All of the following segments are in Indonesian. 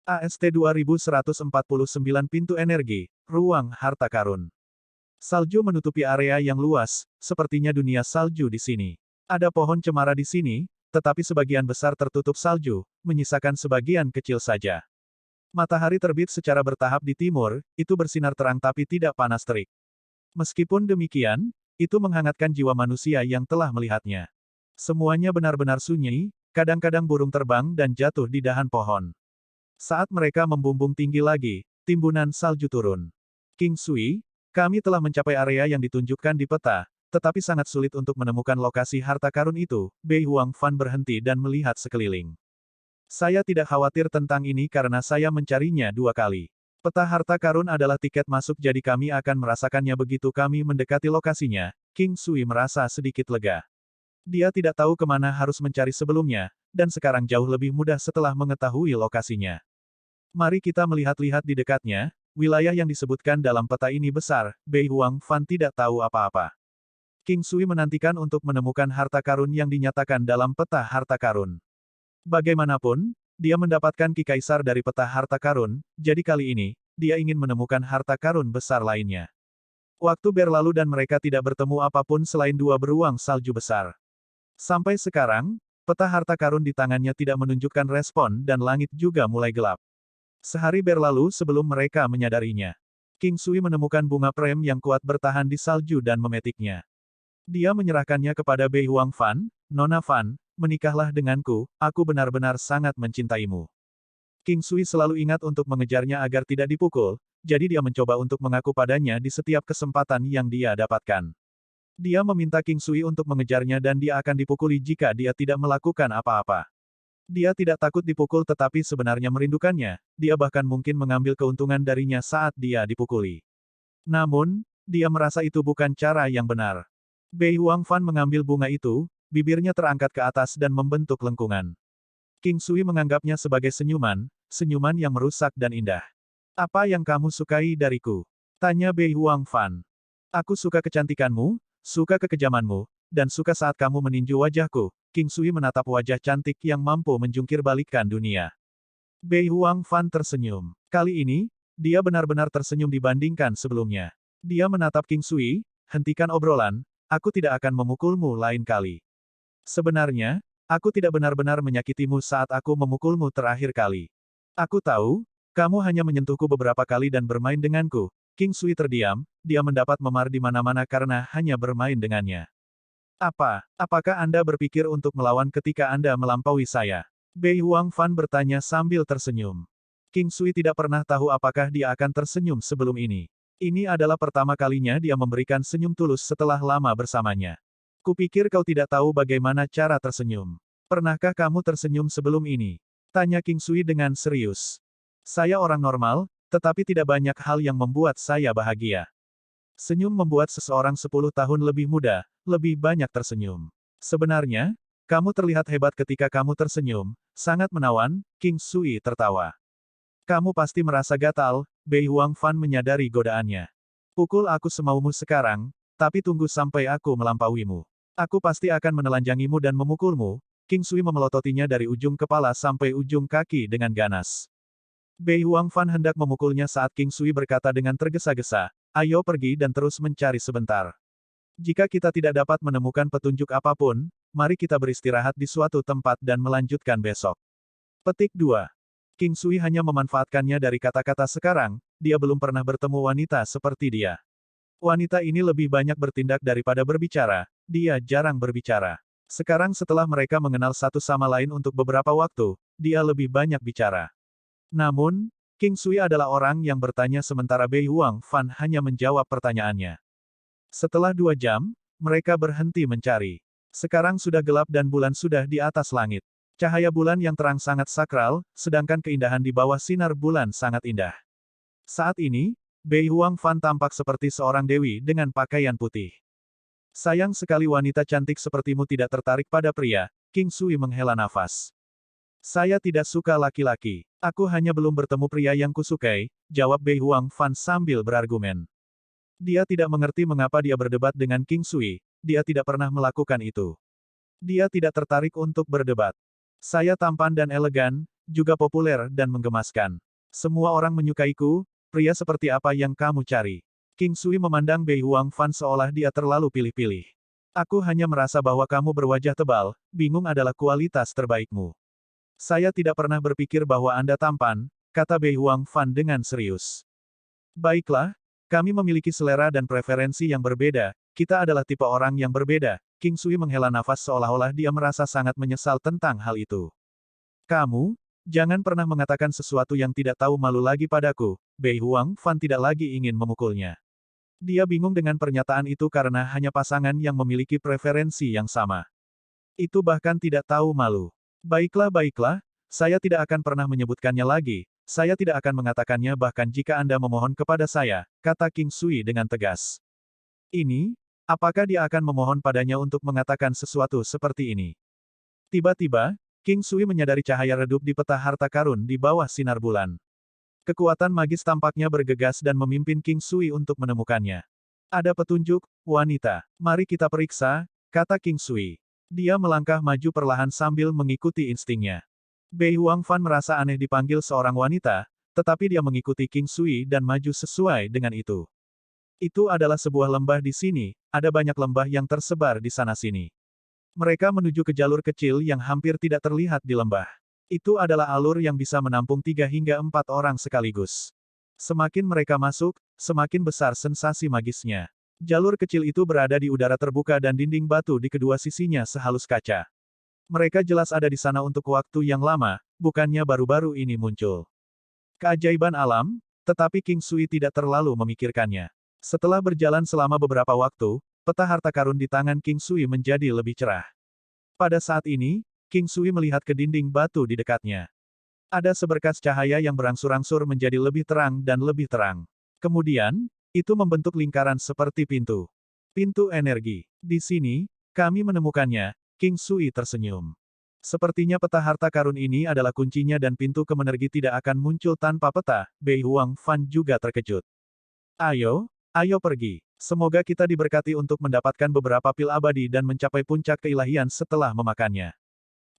AST 2149 Pintu Energi, Ruang Harta Karun. Salju menutupi area yang luas, sepertinya dunia salju di sini. Ada pohon cemara di sini, tetapi sebagian besar tertutup salju, menyisakan sebagian kecil saja. Matahari terbit secara bertahap di timur, itu bersinar terang tapi tidak panas terik. Meskipun demikian, itu menghangatkan jiwa manusia yang telah melihatnya. Semuanya benar-benar sunyi, kadang-kadang burung terbang dan jatuh di dahan pohon. Saat mereka membumbung tinggi lagi, timbunan salju turun. King Sui, kami telah mencapai area yang ditunjukkan di peta, tetapi sangat sulit untuk menemukan lokasi harta karun itu. Bei Huang Fan berhenti dan melihat sekeliling. Saya tidak khawatir tentang ini karena saya mencarinya 2 kali. Peta harta karun adalah tiket masuk jadi kami akan merasakannya begitu kami mendekati lokasinya. King Sui merasa sedikit lega. Dia tidak tahu kemana harus mencari sebelumnya, dan sekarang jauh lebih mudah setelah mengetahui lokasinya. Mari kita melihat-lihat di dekatnya, wilayah yang disebutkan dalam peta ini besar, Bei Huang Fan tidak tahu apa-apa. King Sui menantikan untuk menemukan harta karun yang dinyatakan dalam peta harta karun. Bagaimanapun, dia mendapatkan Ki Kaisar dari peta harta karun, jadi kali ini, dia ingin menemukan harta karun besar lainnya. Waktu berlalu dan mereka tidak bertemu apapun selain 2 beruang salju besar. Sampai sekarang, peta harta karun di tangannya tidak menunjukkan respon dan langit juga mulai gelap. Sehari berlalu sebelum mereka menyadarinya. King Sui menemukan bunga prem yang kuat bertahan di salju dan memetiknya. Dia menyerahkannya kepada Bei Huang Fan, Nona Fan, menikahlah denganku, aku benar-benar sangat mencintaimu. King Sui selalu ingat untuk mengejarnya agar tidak dipukul, jadi dia mencoba untuk mengaku padanya di setiap kesempatan yang dia dapatkan. Dia meminta King Sui untuk mengejarnya dan dia akan dipukuli jika dia tidak melakukan apa-apa. Dia tidak takut dipukul tetapi sebenarnya merindukannya, dia bahkan mungkin mengambil keuntungan darinya saat dia dipukuli. Namun, dia merasa itu bukan cara yang benar. Bei Huang Fan mengambil bunga itu, bibirnya terangkat ke atas dan membentuk lengkungan. King Sui menganggapnya sebagai senyuman, senyuman yang merusak dan indah. Apa yang kamu sukai dariku? Tanya Bei Huang Fan. Aku suka kecantikanmu, suka kekejamanmu, dan suka saat kamu meninju wajahku. King Sui menatap wajah cantik yang mampu menjungkir balikkan dunia. Bei Huang Fan tersenyum. Kali ini, dia benar-benar tersenyum dibandingkan sebelumnya. Dia menatap King Sui, hentikan obrolan, aku tidak akan memukulmu lain kali. Sebenarnya, aku tidak benar-benar menyakitimu saat aku memukulmu terakhir kali. Aku tahu, kamu hanya menyentuhku beberapa kali dan bermain denganku. King Sui terdiam, dia mendapat memar di mana-mana karena hanya bermain dengannya. Apakah Anda berpikir untuk melawan ketika Anda melampaui saya? Bei Huang Fan bertanya sambil tersenyum. King Sui tidak pernah tahu apakah dia akan tersenyum sebelum ini. Ini adalah pertama kalinya dia memberikan senyum tulus setelah lama bersamanya. Kupikir kau tidak tahu bagaimana cara tersenyum. Pernahkah kamu tersenyum sebelum ini? Tanya King Sui dengan serius. Saya orang normal, tetapi tidak banyak hal yang membuat saya bahagia. Senyum membuat seseorang 10 tahun lebih muda, lebih banyak tersenyum. Sebenarnya, kamu terlihat hebat ketika kamu tersenyum, sangat menawan. King Sui tertawa. Kamu pasti merasa gatal, Bei Huang Fan menyadari godaannya. Pukul aku semaumu sekarang, tapi tunggu sampai aku melampauimu. Aku pasti akan menelanjangimu dan memukulmu. King Sui memelototinya dari ujung kepala sampai ujung kaki dengan ganas. Bei Huang Fan hendak memukulnya saat King Sui berkata dengan tergesa-gesa, ayo pergi dan terus mencari sebentar. Jika kita tidak dapat menemukan petunjuk apapun, mari kita beristirahat di suatu tempat dan melanjutkan besok. Petik 2. King Sui hanya memanfaatkannya dari kata-kata sekarang, dia belum pernah bertemu wanita seperti dia. Wanita ini lebih banyak bertindak daripada berbicara, dia jarang berbicara. Sekarang setelah mereka mengenal satu sama lain untuk beberapa waktu, dia lebih banyak bicara. Namun, King Sui adalah orang yang bertanya sementara Bei Huang Fan hanya menjawab pertanyaannya. Setelah 2 jam, mereka berhenti mencari. Sekarang sudah gelap dan bulan sudah di atas langit. Cahaya bulan yang terang sangat sakral, sedangkan keindahan di bawah sinar bulan sangat indah. Saat ini, Bei Huang Fan tampak seperti seorang dewi dengan pakaian putih. Sayang sekali wanita cantik sepertimu tidak tertarik pada pria. King Sui menghela nafas. Saya tidak suka laki-laki. Aku hanya belum bertemu pria yang kusukai, jawab Bei Huang Fan sambil berargumen. Dia tidak mengerti mengapa dia berdebat dengan King Sui, dia tidak pernah melakukan itu. Dia tidak tertarik untuk berdebat. Saya tampan dan elegan, juga populer dan menggemaskan. Semua orang menyukaiku, pria seperti apa yang kamu cari? King Sui memandang Bei Huangfan seolah dia terlalu pilih-pilih. Aku hanya merasa bahwa kamu berwajah tebal, bingung adalah kualitas terbaikmu. Saya tidak pernah berpikir bahwa Anda tampan, kata Bei Huangfan dengan serius. Baiklah, kami memiliki selera dan preferensi yang berbeda, kita adalah tipe orang yang berbeda. King Sui menghela nafas seolah-olah dia merasa sangat menyesal tentang hal itu. Kamu, jangan pernah mengatakan sesuatu yang tidak tahu malu lagi padaku. Bei Huangfan tidak lagi ingin memukulnya. Dia bingung dengan pernyataan itu karena hanya pasangan yang memiliki preferensi yang sama. Itu bahkan tidak tahu malu. Baiklah, baiklah, saya tidak akan pernah menyebutkannya lagi, saya tidak akan mengatakannya bahkan jika Anda memohon kepada saya, kata King Sui dengan tegas. Ini, apakah dia akan memohon padanya untuk mengatakan sesuatu seperti ini? Tiba-tiba, King Sui menyadari cahaya redup di peta harta karun di bawah sinar bulan. Kekuatan magis tampaknya bergegas dan memimpin King Sui untuk menemukannya. Ada petunjuk, wanita. Mari kita periksa, kata King Sui. Dia melangkah maju perlahan sambil mengikuti instingnya. Bei Huangfan merasa aneh dipanggil seorang wanita, tetapi dia mengikuti King Sui dan maju sesuai dengan itu. Itu adalah sebuah lembah di sini, ada banyak lembah yang tersebar di sana-sini. Mereka menuju ke jalur kecil yang hampir tidak terlihat di lembah. Itu adalah alur yang bisa menampung 3 hingga 4 orang sekaligus. Semakin mereka masuk, semakin besar sensasi magisnya. Jalur kecil itu berada di udara terbuka dan dinding batu di kedua sisinya sehalus kaca. Mereka jelas ada di sana untuk waktu yang lama, bukannya baru-baru ini muncul. Keajaiban alam, tetapi King Sui tidak terlalu memikirkannya. Setelah berjalan selama beberapa waktu, peta harta karun di tangan King Sui menjadi lebih cerah. Pada saat ini, King Sui melihat ke dinding batu di dekatnya. Ada seberkas cahaya yang berangsur-angsur menjadi lebih terang dan lebih terang. Kemudian, itu membentuk lingkaran seperti pintu. Pintu energi. Di sini, kami menemukannya, King Sui tersenyum. Sepertinya peta harta karun ini adalah kuncinya dan pintu kemenergi tidak akan muncul tanpa peta. Bei Huangfan juga terkejut. Ayo, ayo pergi. Semoga kita diberkati untuk mendapatkan beberapa pil abadi dan mencapai puncak keilahian setelah memakannya.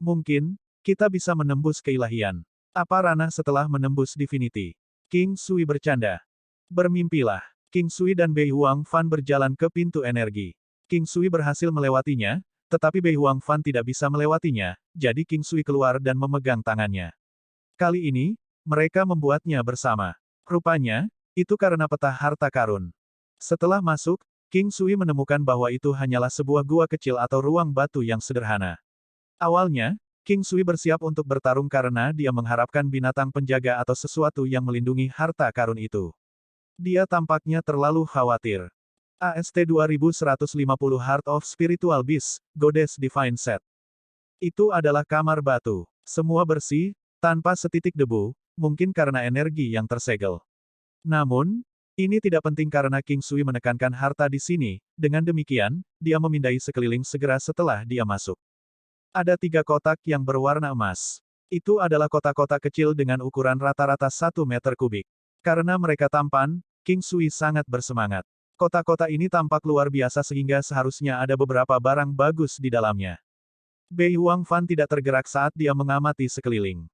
Mungkin, kita bisa menembus keilahian. Apa ranah setelah menembus divinity? King Sui bercanda. Bermimpilah. King Sui dan Bei Huangfan berjalan ke pintu energi. King Sui berhasil melewatinya, tetapi Bei Huangfan tidak bisa melewatinya, jadi King Sui keluar dan memegang tangannya. Kali ini, mereka membuatnya bersama. Rupanya, itu karena peta harta karun. Setelah masuk, King Sui menemukan bahwa itu hanyalah sebuah gua kecil atau ruang batu yang sederhana. Awalnya, King Sui bersiap untuk bertarung karena dia mengharapkan binatang penjaga atau sesuatu yang melindungi harta karun itu. Dia tampaknya terlalu khawatir. AST 2150 Heart of Spiritual Beast, Goddess Divine Set. Itu adalah kamar batu. Semua bersih, tanpa setitik debu, mungkin karena energi yang tersegel. Namun, ini tidak penting karena King Sui menekankan harta di sini, dengan demikian, dia memindai sekeliling segera setelah dia masuk. Ada 3 kotak yang berwarna emas. Itu adalah kotak-kotak kecil dengan ukuran rata-rata 1 meter kubik. Karena mereka tampan, King Sui sangat bersemangat. Kotak-kotak ini tampak luar biasa sehingga seharusnya ada beberapa barang bagus di dalamnya. Bei Huangfan tidak tergerak saat dia mengamati sekeliling.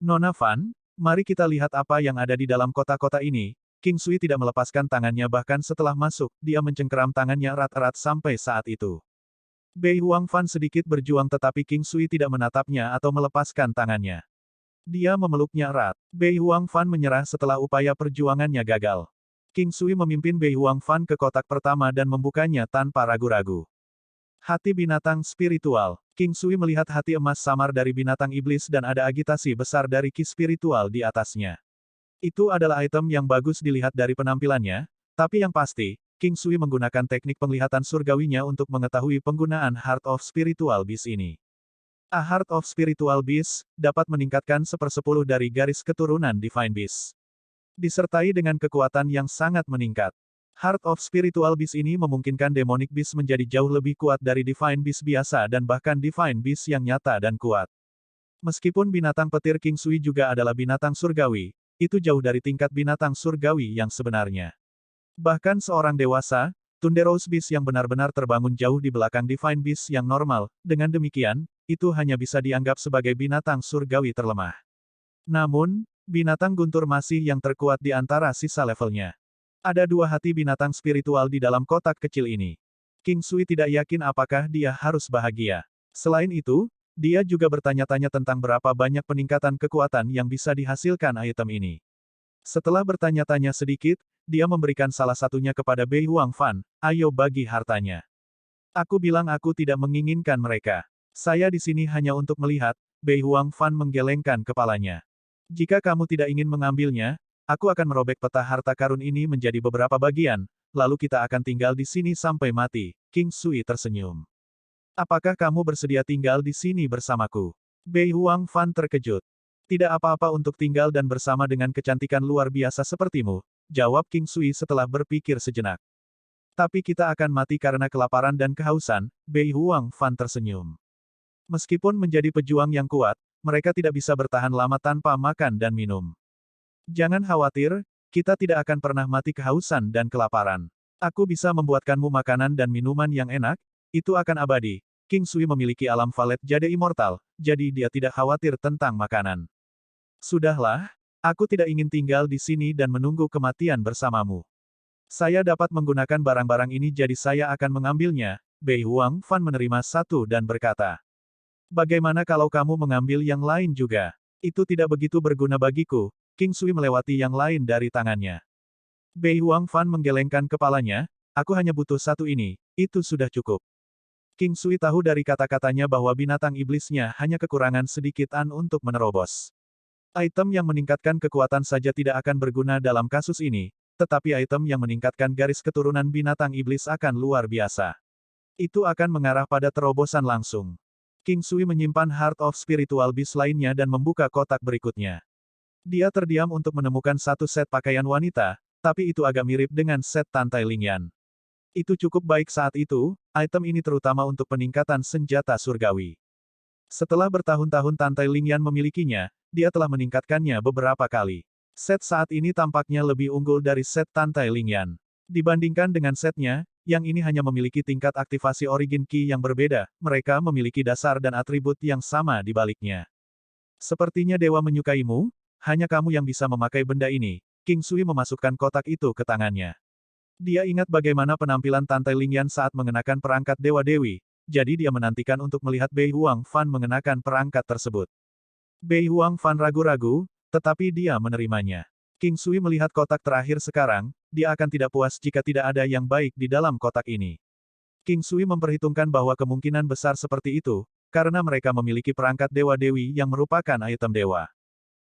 Nona Fan, mari kita lihat apa yang ada di dalam kotak-kotak ini. King Sui tidak melepaskan tangannya bahkan setelah masuk, dia mencengkeram tangannya erat-erat sampai saat itu. Bei Huangfan sedikit berjuang tetapi King Sui tidak menatapnya atau melepaskan tangannya. Dia memeluknya erat. Bei Huangfan menyerah setelah upaya perjuangannya gagal. King Sui memimpin Bei Huangfan ke kotak pertama dan membukanya tanpa ragu-ragu. Hati binatang spiritual. King Sui melihat hati emas samar dari binatang iblis dan ada agitasi besar dari ki spiritual di atasnya. Itu adalah item yang bagus dilihat dari penampilannya, tapi yang pasti, King Sui menggunakan teknik penglihatan surgawinya untuk mengetahui penggunaan Heart of Spiritual Beast ini. A Heart of Spiritual Beast dapat meningkatkan 1/10 dari garis keturunan Divine Beast. Disertai dengan kekuatan yang sangat meningkat. Heart of Spiritual Beast ini memungkinkan Demonic Beast menjadi jauh lebih kuat dari Divine Beast biasa dan bahkan Divine Beast yang nyata dan kuat. Meskipun binatang petir King Sui juga adalah binatang surgawi, itu jauh dari tingkat binatang surgawi yang sebenarnya. Bahkan seorang dewasa, Thunderous Beast yang benar-benar terbangun jauh di belakang Divine Beast yang normal, dengan demikian, itu hanya bisa dianggap sebagai binatang surgawi terlemah. Namun, binatang guntur masih yang terkuat di antara sisa levelnya. Ada dua hati binatang spiritual di dalam kotak kecil ini. King Sui tidak yakin apakah dia harus bahagia. Selain itu, dia juga bertanya-tanya tentang berapa banyak peningkatan kekuatan yang bisa dihasilkan item ini. Setelah bertanya-tanya sedikit, dia memberikan salah satunya kepada Bei Huang Fan, ayo bagi hartanya. Aku bilang aku tidak menginginkan mereka. Saya di sini hanya untuk melihat, Bei Huang Fan menggelengkan kepalanya. Jika kamu tidak ingin mengambilnya, aku akan merobek peta harta karun ini menjadi beberapa bagian, lalu kita akan tinggal di sini sampai mati. King Sui tersenyum. Apakah kamu bersedia tinggal di sini bersamaku? Bei Huang Fan terkejut. Tidak apa-apa untuk tinggal dan bersama dengan kecantikan luar biasa sepertimu, jawab King Sui setelah berpikir sejenak. Tapi kita akan mati karena kelaparan dan kehausan, Bei Huang Fan tersenyum. Meskipun menjadi pejuang yang kuat, mereka tidak bisa bertahan lama tanpa makan dan minum. Jangan khawatir, kita tidak akan pernah mati kehausan dan kelaparan. Aku bisa membuatkanmu makanan dan minuman yang enak, itu akan abadi. King Sui memiliki alam valet jade immortal, jadi dia tidak khawatir tentang makanan. Sudahlah, aku tidak ingin tinggal di sini dan menunggu kematian bersamamu. Saya dapat menggunakan barang-barang ini jadi saya akan mengambilnya. Bei Huang Fan menerima satu dan berkata. Bagaimana kalau kamu mengambil yang lain juga? Itu tidak begitu berguna bagiku. King Sui melewati yang lain dari tangannya. Bei Huang Fan menggelengkan kepalanya, aku hanya butuh satu ini, itu sudah cukup. King Sui tahu dari kata-katanya bahwa binatang iblisnya hanya kekurangan sedikitan untuk menerobos. Item yang meningkatkan kekuatan saja tidak akan berguna dalam kasus ini, tetapi item yang meningkatkan garis keturunan binatang iblis akan luar biasa. Itu akan mengarah pada terobosan langsung. King Sui menyimpan Heart of Spiritual Beast lainnya dan membuka kotak berikutnya. Dia terdiam untuk menemukan satu set pakaian wanita, tapi itu agak mirip dengan set Tantai Lingyan. Itu cukup baik saat itu, item ini terutama untuk peningkatan senjata surgawi. Setelah bertahun-tahun Tantai Lingyan memilikinya, dia telah meningkatkannya beberapa kali. Set saat ini tampaknya lebih unggul dari set Tantai Lingyan. Dibandingkan dengan setnya, yang ini hanya memiliki tingkat aktivasi Origin Ki yang berbeda, mereka memiliki dasar dan atribut yang sama di baliknya. Sepertinya dewa menyukaimu, hanya kamu yang bisa memakai benda ini. King Sui memasukkan kotak itu ke tangannya. Dia ingat bagaimana penampilan Tantai Lingyan saat mengenakan perangkat dewa-dewi, jadi dia menantikan untuk melihat Bei Huang Fan mengenakan perangkat tersebut. Bei Huang Fan ragu-ragu, tetapi dia menerimanya. King Sui melihat kotak terakhir sekarang, dia akan tidak puas jika tidak ada yang baik di dalam kotak ini. King Sui memperhitungkan bahwa kemungkinan besar seperti itu, karena mereka memiliki perangkat dewa-dewi yang merupakan item dewa.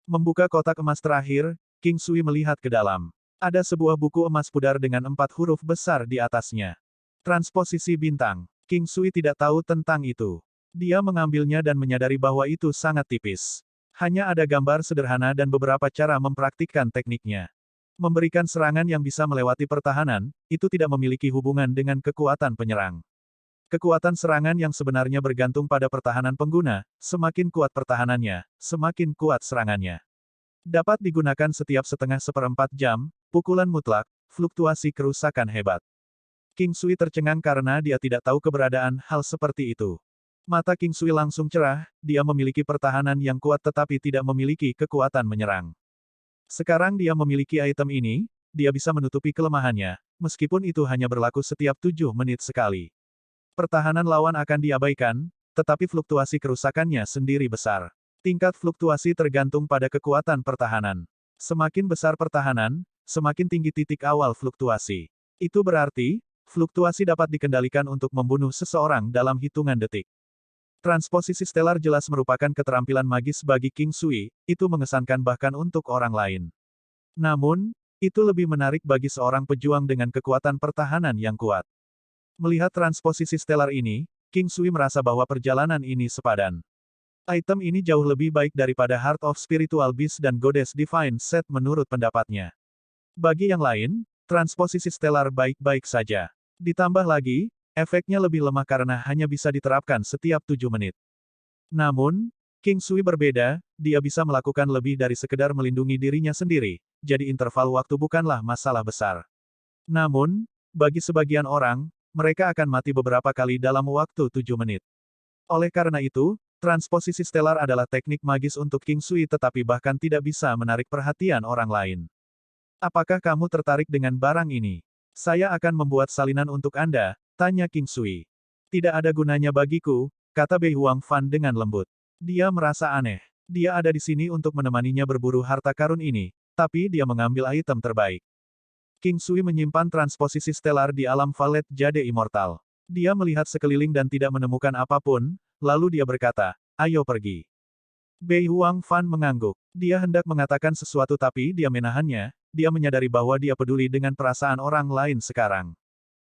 Membuka kotak emas terakhir, King Sui melihat ke dalam. Ada sebuah buku emas pudar dengan 4 huruf besar di atasnya. Transposisi bintang. King Sui tidak tahu tentang itu. Dia mengambilnya dan menyadari bahwa itu sangat tipis. Hanya ada gambar sederhana dan beberapa cara mempraktikkan tekniknya. Memberikan serangan yang bisa melewati pertahanan, itu tidak memiliki hubungan dengan kekuatan penyerang. Kekuatan serangan yang sebenarnya bergantung pada pertahanan pengguna, semakin kuat pertahanannya, semakin kuat serangannya. Dapat digunakan setiap setengah seperempat jam, pukulan mutlak, fluktuasi kerusakan hebat. King Sui tercengang karena dia tidak tahu keberadaan hal seperti itu. Mata King Sui langsung cerah, dia memiliki pertahanan yang kuat tetapi tidak memiliki kekuatan menyerang. Sekarang dia memiliki item ini, dia bisa menutupi kelemahannya, meskipun itu hanya berlaku setiap 7 menit sekali. Pertahanan lawan akan diabaikan, tetapi fluktuasi kerusakannya sendiri besar. Tingkat fluktuasi tergantung pada kekuatan pertahanan. Semakin besar pertahanan, semakin tinggi titik awal fluktuasi. Itu berarti, fluktuasi dapat dikendalikan untuk membunuh seseorang dalam hitungan detik. Transposisi stelar jelas merupakan keterampilan magis bagi King Sui, itu mengesankan bahkan untuk orang lain. Namun, itu lebih menarik bagi seorang pejuang dengan kekuatan pertahanan yang kuat. Melihat transposisi stelar ini, King Sui merasa bahwa perjalanan ini sepadan. Item ini jauh lebih baik daripada Heart of Spiritual Beast dan Goddess Divine Set menurut pendapatnya. Bagi yang lain, transposisi stelar baik-baik saja. Ditambah lagi, efeknya lebih lemah karena hanya bisa diterapkan setiap 7 menit. Namun, King Sui berbeda, dia bisa melakukan lebih dari sekedar melindungi dirinya sendiri, jadi interval waktu bukanlah masalah besar. Namun, bagi sebagian orang, mereka akan mati beberapa kali dalam waktu 7 menit. Oleh karena itu, Transposisi stelar adalah teknik magis untuk King Sui tetapi bahkan tidak bisa menarik perhatian orang lain. Apakah kamu tertarik dengan barang ini? Saya akan membuat salinan untuk Anda, tanya King Sui. Tidak ada gunanya bagiku, kata Bei Huang Fan dengan lembut. Dia merasa aneh. Dia ada di sini untuk menemaninya berburu harta karun ini, tapi dia mengambil item terbaik. King Sui menyimpan transposisi stelar di alam Valet Jade Immortal. Dia melihat sekeliling dan tidak menemukan apapun, lalu dia berkata, ayo pergi. Bei Huang Fan mengangguk. Dia hendak mengatakan sesuatu tapi dia menahannya, dia menyadari bahwa dia peduli dengan perasaan orang lain sekarang.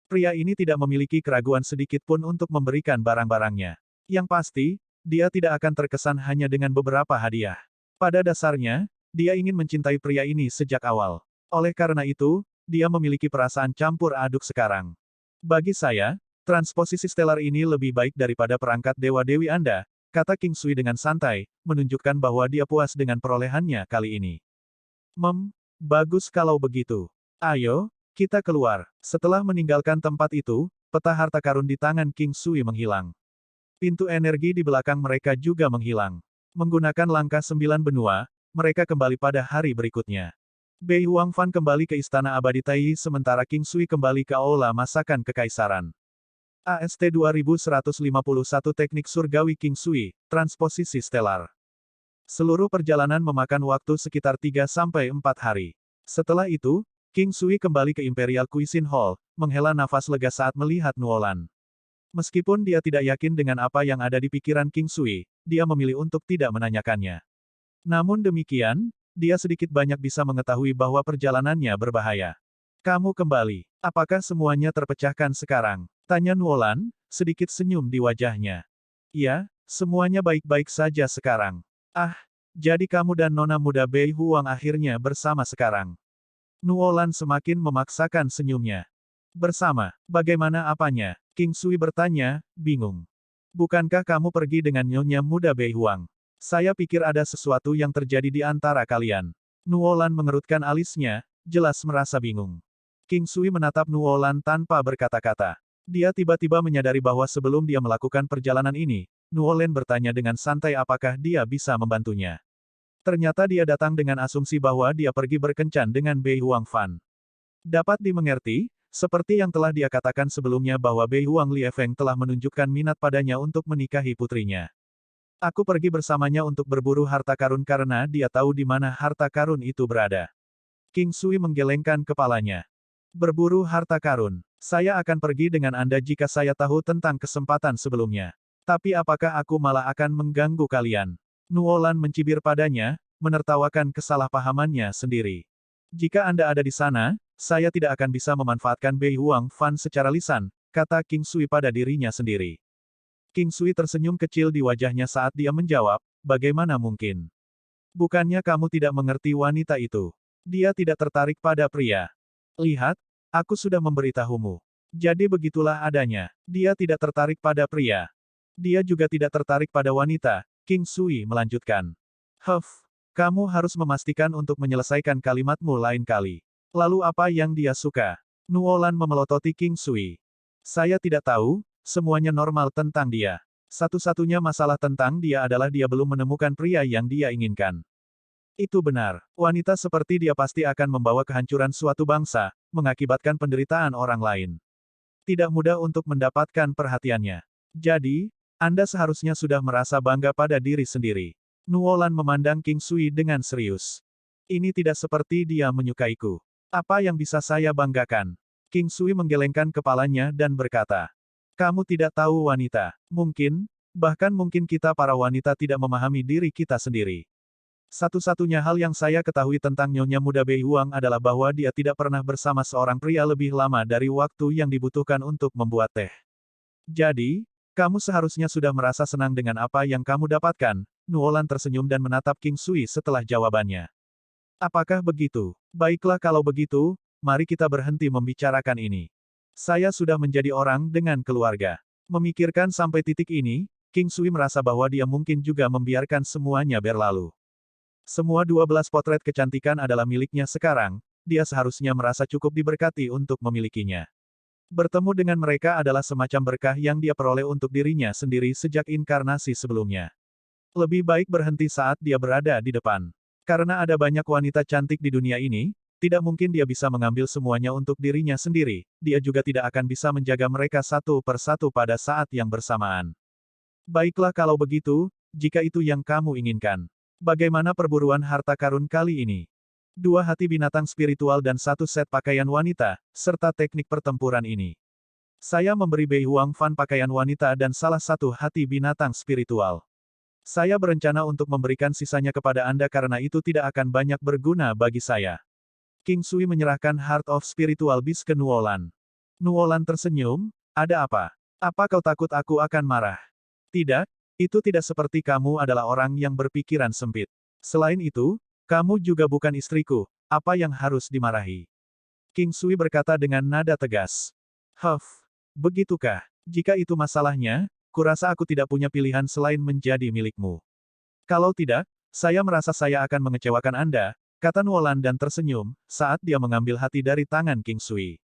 Pria ini tidak memiliki keraguan sedikit pun untuk memberikan barang-barangnya. Yang pasti, dia tidak akan terkesan hanya dengan beberapa hadiah. Pada dasarnya, dia ingin mencintai pria ini sejak awal. Oleh karena itu, dia memiliki perasaan campur aduk sekarang. Bagi saya, transposisi stelar ini lebih baik daripada perangkat dewa-dewi Anda, kata King Sui dengan santai, menunjukkan bahwa dia puas dengan perolehannya kali ini. Bagus kalau begitu. Ayo, kita keluar. Setelah meninggalkan tempat itu, peta harta karun di tangan King Sui menghilang. Pintu energi di belakang mereka juga menghilang. Menggunakan langkah 9 benua, mereka kembali pada hari berikutnya. Bei Huang Fan kembali ke Istana Abadi Tai sementara King Sui kembali ke Aula Masakan Kekaisaran. AST 2151 Teknik Surgawi King Sui, Transposisi Stelar. Seluruh perjalanan memakan waktu sekitar 3-4 hari. Setelah itu, King Sui kembali ke Imperial Cuisine Hall, menghela nafas lega saat melihat Nuolan. Meskipun dia tidak yakin dengan apa yang ada di pikiran King Sui, dia memilih untuk tidak menanyakannya. Namun demikian, dia sedikit banyak bisa mengetahui bahwa perjalanannya berbahaya. Kamu kembali. Apakah semuanya terpecahkan sekarang? Tanya Nuolan, sedikit senyum di wajahnya. Ya, semuanya baik-baik saja sekarang. Ah, jadi kamu dan nona muda Bei Huang akhirnya bersama sekarang. Nuolan semakin memaksakan senyumnya. Bersama, bagaimana apanya? King Sui bertanya, bingung. Bukankah kamu pergi dengan nyonya muda Bei Huang? Saya pikir ada sesuatu yang terjadi di antara kalian. Nuolan mengerutkan alisnya, jelas merasa bingung. King Sui menatap Nuolan tanpa berkata-kata. Dia tiba-tiba menyadari bahwa sebelum dia melakukan perjalanan ini, Nuolan bertanya dengan santai apakah dia bisa membantunya. Ternyata dia datang dengan asumsi bahwa dia pergi berkencan dengan Bei Huang Fan. Dapat dimengerti, seperti yang telah dia katakan sebelumnya bahwa Bei Huang Liefeng telah menunjukkan minat padanya untuk menikahi putrinya. Aku pergi bersamanya untuk berburu harta karun karena dia tahu di mana harta karun itu berada. King Sui menggelengkan kepalanya. Berburu harta karun. Saya akan pergi dengan Anda jika saya tahu tentang kesempatan sebelumnya. Tapi apakah aku malah akan mengganggu kalian? Nuolan mencibir padanya, menertawakan kesalahpahamannya sendiri. Jika Anda ada di sana, saya tidak akan bisa memanfaatkan Bei Huang Fan secara lisan, kata King Sui pada dirinya sendiri. King Sui tersenyum kecil di wajahnya saat dia menjawab, bagaimana mungkin? Bukannya kamu tidak mengerti wanita itu? Dia tidak tertarik pada pria. Lihat, aku sudah memberitahumu. Jadi begitulah adanya. Dia tidak tertarik pada pria. Dia juga tidak tertarik pada wanita, King Sui melanjutkan. Kamu harus memastikan untuk menyelesaikan kalimatmu lain kali. Lalu apa yang dia suka? Nuolan memelototi King Sui. Saya tidak tahu, semuanya normal tentang dia. Satu-satunya masalah tentang dia adalah dia belum menemukan pria yang dia inginkan. Itu benar. Wanita seperti dia pasti akan membawa kehancuran suatu bangsa, mengakibatkan penderitaan orang lain. Tidak mudah untuk mendapatkan perhatiannya. Jadi, Anda seharusnya sudah merasa bangga pada diri sendiri. Nuolan memandang King Sui dengan serius. Ini tidak seperti dia menyukaiku. Apa yang bisa saya banggakan? King Sui menggelengkan kepalanya dan berkata. Kamu tidak tahu wanita. Bahkan mungkin kita para wanita tidak memahami diri kita sendiri. Satu-satunya hal yang saya ketahui tentang Nyonya Muda Bei Huang adalah bahwa dia tidak pernah bersama seorang pria lebih lama dari waktu yang dibutuhkan untuk membuat teh. Jadi, kamu seharusnya sudah merasa senang dengan apa yang kamu dapatkan. Nuolan tersenyum dan menatap King Sui setelah jawabannya. Apakah begitu? Baiklah kalau begitu, mari kita berhenti membicarakan ini. Saya sudah menjadi orang dengan keluarga. Memikirkan sampai titik ini, King Sui merasa bahwa dia mungkin juga membiarkan semuanya berlalu. Semua 12 potret kecantikan adalah miliknya sekarang, dia seharusnya merasa cukup diberkati untuk memilikinya. Bertemu dengan mereka adalah semacam berkah yang dia peroleh untuk dirinya sendiri sejak inkarnasi sebelumnya. Lebih baik berhenti saat dia berada di depan. Karena ada banyak wanita cantik di dunia ini, tidak mungkin dia bisa mengambil semuanya untuk dirinya sendiri, dia juga tidak akan bisa menjaga mereka satu persatu pada saat yang bersamaan. Baiklah kalau begitu, jika itu yang kamu inginkan. Bagaimana perburuan harta karun kali ini? 2 hati binatang spiritual dan 1 set pakaian wanita, serta teknik pertempuran ini. Saya memberi Bei Huang Fan pakaian wanita dan salah 1 hati binatang spiritual. Saya berencana untuk memberikan sisanya kepada Anda karena itu tidak akan banyak berguna bagi saya. King Sui menyerahkan Heart of Spiritual Beast ke Nuolan. Nuolan tersenyum, ada apa? Apa kau takut aku akan marah? Tidak, itu tidak seperti kamu adalah orang yang berpikiran sempit. Selain itu, kamu juga bukan istriku, apa yang harus dimarahi? King Sui berkata dengan nada tegas. Huff, begitukah? Jika itu masalahnya, kurasa aku tidak punya pilihan selain menjadi milikmu. Kalau tidak, saya merasa saya akan mengecewakan Anda, kata Nuolan dan tersenyum, saat dia mengambil hati dari tangan King Sui.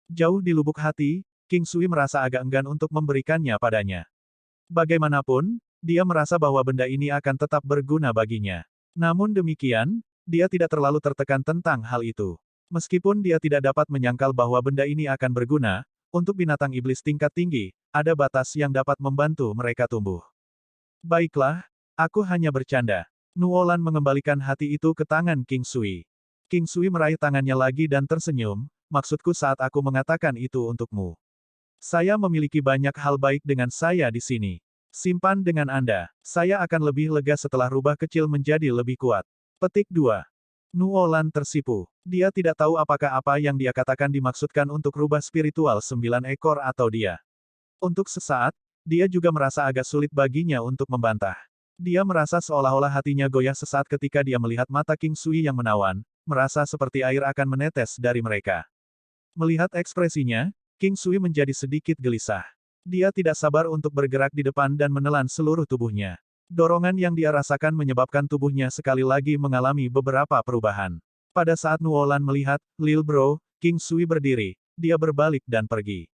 Jauh di lubuk hati, King Sui merasa agak enggan untuk memberikannya padanya. Bagaimanapun, dia merasa bahwa benda ini akan tetap berguna baginya. Namun demikian, dia tidak terlalu tertekan tentang hal itu. Meskipun dia tidak dapat menyangkal bahwa benda ini akan berguna, untuk binatang iblis tingkat tinggi, ada batas yang dapat membantu mereka tumbuh. Baiklah, aku hanya bercanda. Nuolan mengembalikan hati itu ke tangan King Sui. King Sui meraih tangannya lagi dan tersenyum, maksudku saat aku mengatakan itu untukmu. Saya memiliki banyak hal baik dengan saya di sini. Simpan dengan Anda. Saya akan lebih lega setelah rubah kecil menjadi lebih kuat. Petik 2. Nuolan tersipu. Dia tidak tahu apakah apa yang dia katakan dimaksudkan untuk rubah spiritual 9 ekor atau dia. Untuk sesaat, dia juga merasa agak sulit baginya untuk membantah. Dia merasa seolah-olah hatinya goyah sesaat ketika dia melihat mata King Sui yang menawan, merasa seperti air akan menetes dari mereka. Melihat ekspresinya, King Sui menjadi sedikit gelisah. Dia tidak sabar untuk bergerak di depan dan menelan seluruh tubuhnya. Dorongan yang dia rasakan menyebabkan tubuhnya sekali lagi mengalami beberapa perubahan. Pada saat Nuolan melihat, Lil Bro, King Sui berdiri, dia berbalik dan pergi.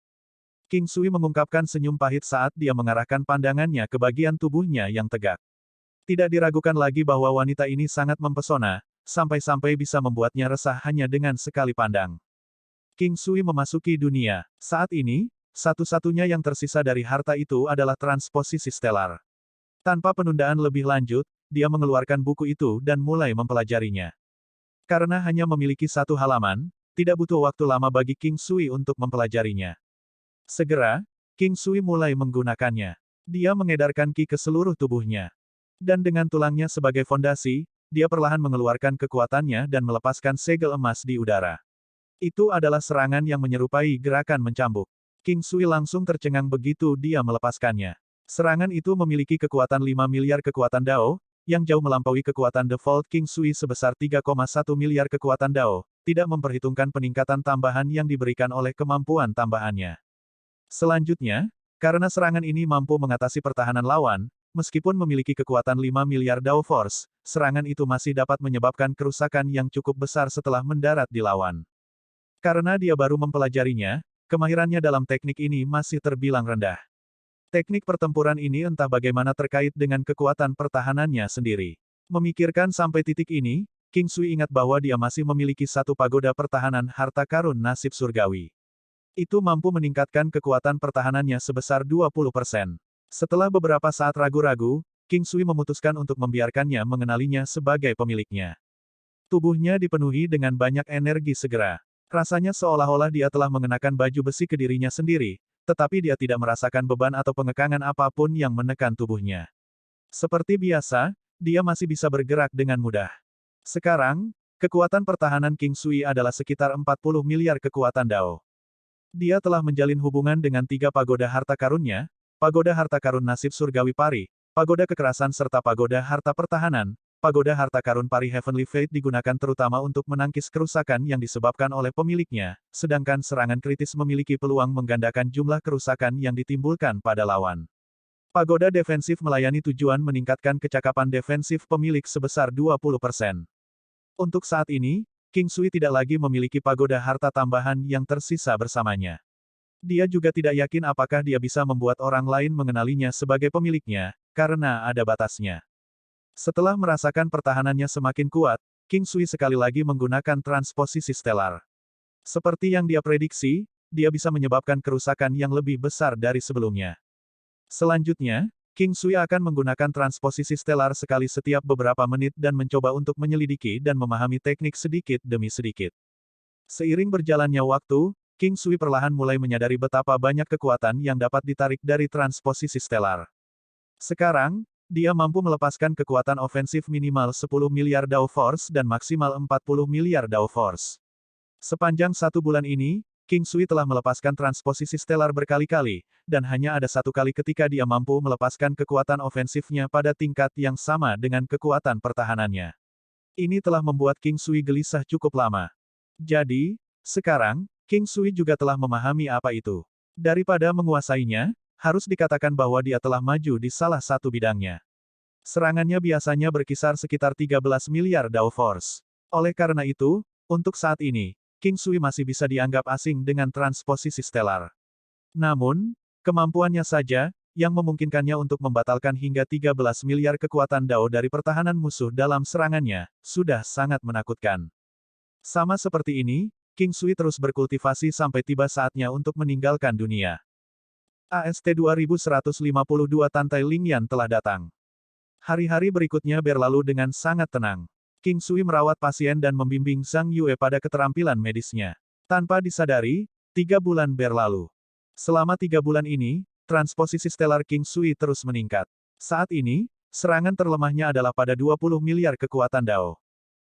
King Sui mengungkapkan senyum pahit saat dia mengarahkan pandangannya ke bagian tubuhnya yang tegak. Tidak diragukan lagi bahwa wanita ini sangat mempesona, sampai-sampai bisa membuatnya resah hanya dengan sekali pandang. King Sui memasuki dunia. Saat ini, satu-satunya yang tersisa dari harta itu adalah transposisi stelar. Tanpa penundaan lebih lanjut, dia mengeluarkan buku itu dan mulai mempelajarinya. Karena hanya memiliki 1 halaman, tidak butuh waktu lama bagi King Sui untuk mempelajarinya. Segera, King Sui mulai menggunakannya. Dia mengedarkan ki ke seluruh tubuhnya. Dan dengan tulangnya sebagai fondasi, dia perlahan mengeluarkan kekuatannya dan melepaskan segel emas di udara. Itu adalah serangan yang menyerupai gerakan mencambuk. King Sui langsung tercengang begitu dia melepaskannya. Serangan itu memiliki kekuatan 5 miliar kekuatan Dao, yang jauh melampaui kekuatan default King Sui sebesar 3,1 miliar kekuatan Dao, tidak memperhitungkan peningkatan tambahan yang diberikan oleh kemampuan tambahannya. Selanjutnya, karena serangan ini mampu mengatasi pertahanan lawan, meskipun memiliki kekuatan 5 miliar Dao Force, serangan itu masih dapat menyebabkan kerusakan yang cukup besar setelah mendarat di lawan. Karena dia baru mempelajarinya, kemahirannya dalam teknik ini masih terbilang rendah. Teknik pertempuran ini entah bagaimana terkait dengan kekuatan pertahanannya sendiri. Memikirkan sampai titik ini, King Sui ingat bahwa dia masih memiliki 1 pagoda pertahanan harta karun nasib surgawi. Itu mampu meningkatkan kekuatan pertahanannya sebesar 20%. Setelah beberapa saat ragu-ragu, King Sui memutuskan untuk membiarkannya mengenalinya sebagai pemiliknya. Tubuhnya dipenuhi dengan banyak energi segera. Rasanya seolah-olah dia telah mengenakan baju besi ke dirinya sendiri, tetapi dia tidak merasakan beban atau pengekangan apapun yang menekan tubuhnya. Seperti biasa, dia masih bisa bergerak dengan mudah. Sekarang, kekuatan pertahanan King Sui adalah sekitar 40 miliar kekuatan Dao. Dia telah menjalin hubungan dengan 3 pagoda harta karunnya, pagoda harta karun nasib surgawi pari, pagoda kekerasan serta pagoda harta pertahanan. Pagoda harta karun pari Heavenly Fate digunakan terutama untuk menangkis kerusakan yang disebabkan oleh pemiliknya, sedangkan serangan kritis memiliki peluang menggandakan jumlah kerusakan yang ditimbulkan pada lawan. Pagoda defensif melayani tujuan meningkatkan kecakapan defensif pemilik sebesar 20%. Untuk saat ini, King Sui tidak lagi memiliki pagoda harta tambahan yang tersisa bersamanya. Dia juga tidak yakin apakah dia bisa membuat orang lain mengenalinya sebagai pemiliknya, karena ada batasnya. Setelah merasakan pertahanannya semakin kuat, King Sui sekali lagi menggunakan transposisi stelar. Seperti yang dia prediksi, dia bisa menyebabkan kerusakan yang lebih besar dari sebelumnya. Selanjutnya, King Sui akan menggunakan transposisi stelar sekali setiap beberapa menit dan mencoba untuk menyelidiki dan memahami teknik sedikit demi sedikit. Seiring berjalannya waktu, King Sui perlahan mulai menyadari betapa banyak kekuatan yang dapat ditarik dari transposisi stelar. Sekarang, dia mampu melepaskan kekuatan ofensif minimal 10 miliar Dao Force dan maksimal 40 miliar Dao Force. Sepanjang 1 bulan ini, King Sui telah melepaskan transposisi stelar berkali-kali, dan hanya ada 1 kali ketika dia mampu melepaskan kekuatan ofensifnya pada tingkat yang sama dengan kekuatan pertahanannya. Ini telah membuat King Sui gelisah cukup lama. Jadi, sekarang, King Sui juga telah memahami apa itu. Daripada menguasainya, harus dikatakan bahwa dia telah maju di salah satu bidangnya. Serangannya biasanya berkisar sekitar 13 miliar Dao Force. Oleh karena itu, untuk saat ini, King Sui masih bisa dianggap asing dengan transposisi stelar. Namun, kemampuannya saja, yang memungkinkannya untuk membatalkan hingga 13 miliar kekuatan Dao dari pertahanan musuh dalam serangannya, sudah sangat menakutkan. Sama seperti ini, King Sui terus berkultivasi sampai tiba saatnya untuk meninggalkan dunia. AST 2152 Tantai Lingyan telah datang. Hari-hari berikutnya berlalu dengan sangat tenang. King Sui merawat pasien dan membimbing Zhang Yue pada keterampilan medisnya. Tanpa disadari, 3 bulan berlalu. Selama 3 bulan ini, transposisi stelar King Sui terus meningkat. Saat ini, serangan terlemahnya adalah pada 20 miliar kekuatan Dao.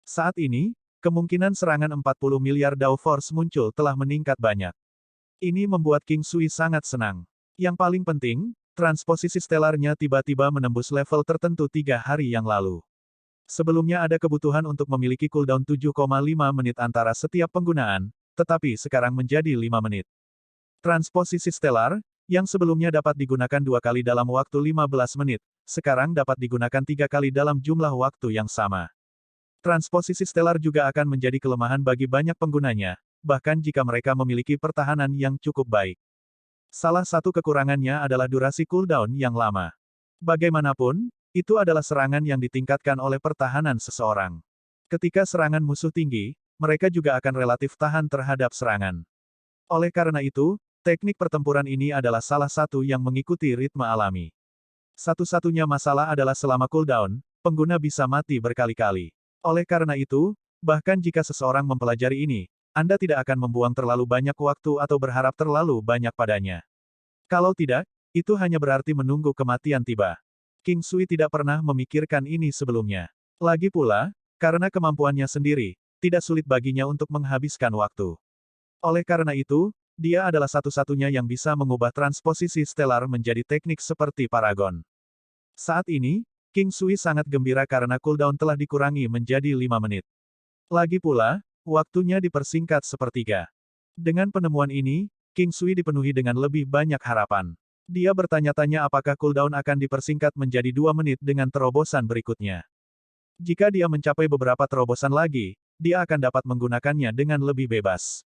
Saat ini, kemungkinan serangan 40 miliar Dao Force muncul telah meningkat banyak. Ini membuat King Sui sangat senang. Yang paling penting, transposisi stelarnya tiba-tiba menembus level tertentu 3 hari yang lalu. Sebelumnya ada kebutuhan untuk memiliki cooldown 7,5 menit antara setiap penggunaan, tetapi sekarang menjadi 5 menit. Transposisi stelar, yang sebelumnya dapat digunakan 2 kali dalam waktu 15 menit, sekarang dapat digunakan 3 kali dalam jumlah waktu yang sama. Transposisi stelar juga akan menjadi kelemahan bagi banyak penggunanya, bahkan jika mereka memiliki pertahanan yang cukup baik. Salah satu kekurangannya adalah durasi cooldown yang lama. Bagaimanapun, itu adalah serangan yang ditingkatkan oleh pertahanan seseorang. Ketika serangan musuh tinggi, mereka juga akan relatif tahan terhadap serangan. Oleh karena itu, teknik pertempuran ini adalah salah satu yang mengikuti ritme alami. Satu-satunya masalah adalah selama cooldown, pengguna bisa mati berkali-kali. Oleh karena itu, bahkan jika seseorang mempelajari ini, Anda tidak akan membuang terlalu banyak waktu atau berharap terlalu banyak padanya. Kalau tidak, itu hanya berarti menunggu kematian tiba. King Sui tidak pernah memikirkan ini sebelumnya. Lagi pula, karena kemampuannya sendiri, tidak sulit baginya untuk menghabiskan waktu. Oleh karena itu, dia adalah satu-satunya yang bisa mengubah transposisi stelar menjadi teknik seperti Paragon. Saat ini, King Sui sangat gembira karena cooldown telah dikurangi menjadi 5 menit. Lagi pula, waktunya dipersingkat sepertiga. Dengan penemuan ini, King Sui dipenuhi dengan lebih banyak harapan. Dia bertanya-tanya apakah cooldown akan dipersingkat menjadi 2 menit dengan terobosan berikutnya. Jika dia mencapai beberapa terobosan lagi, dia akan dapat menggunakannya dengan lebih bebas.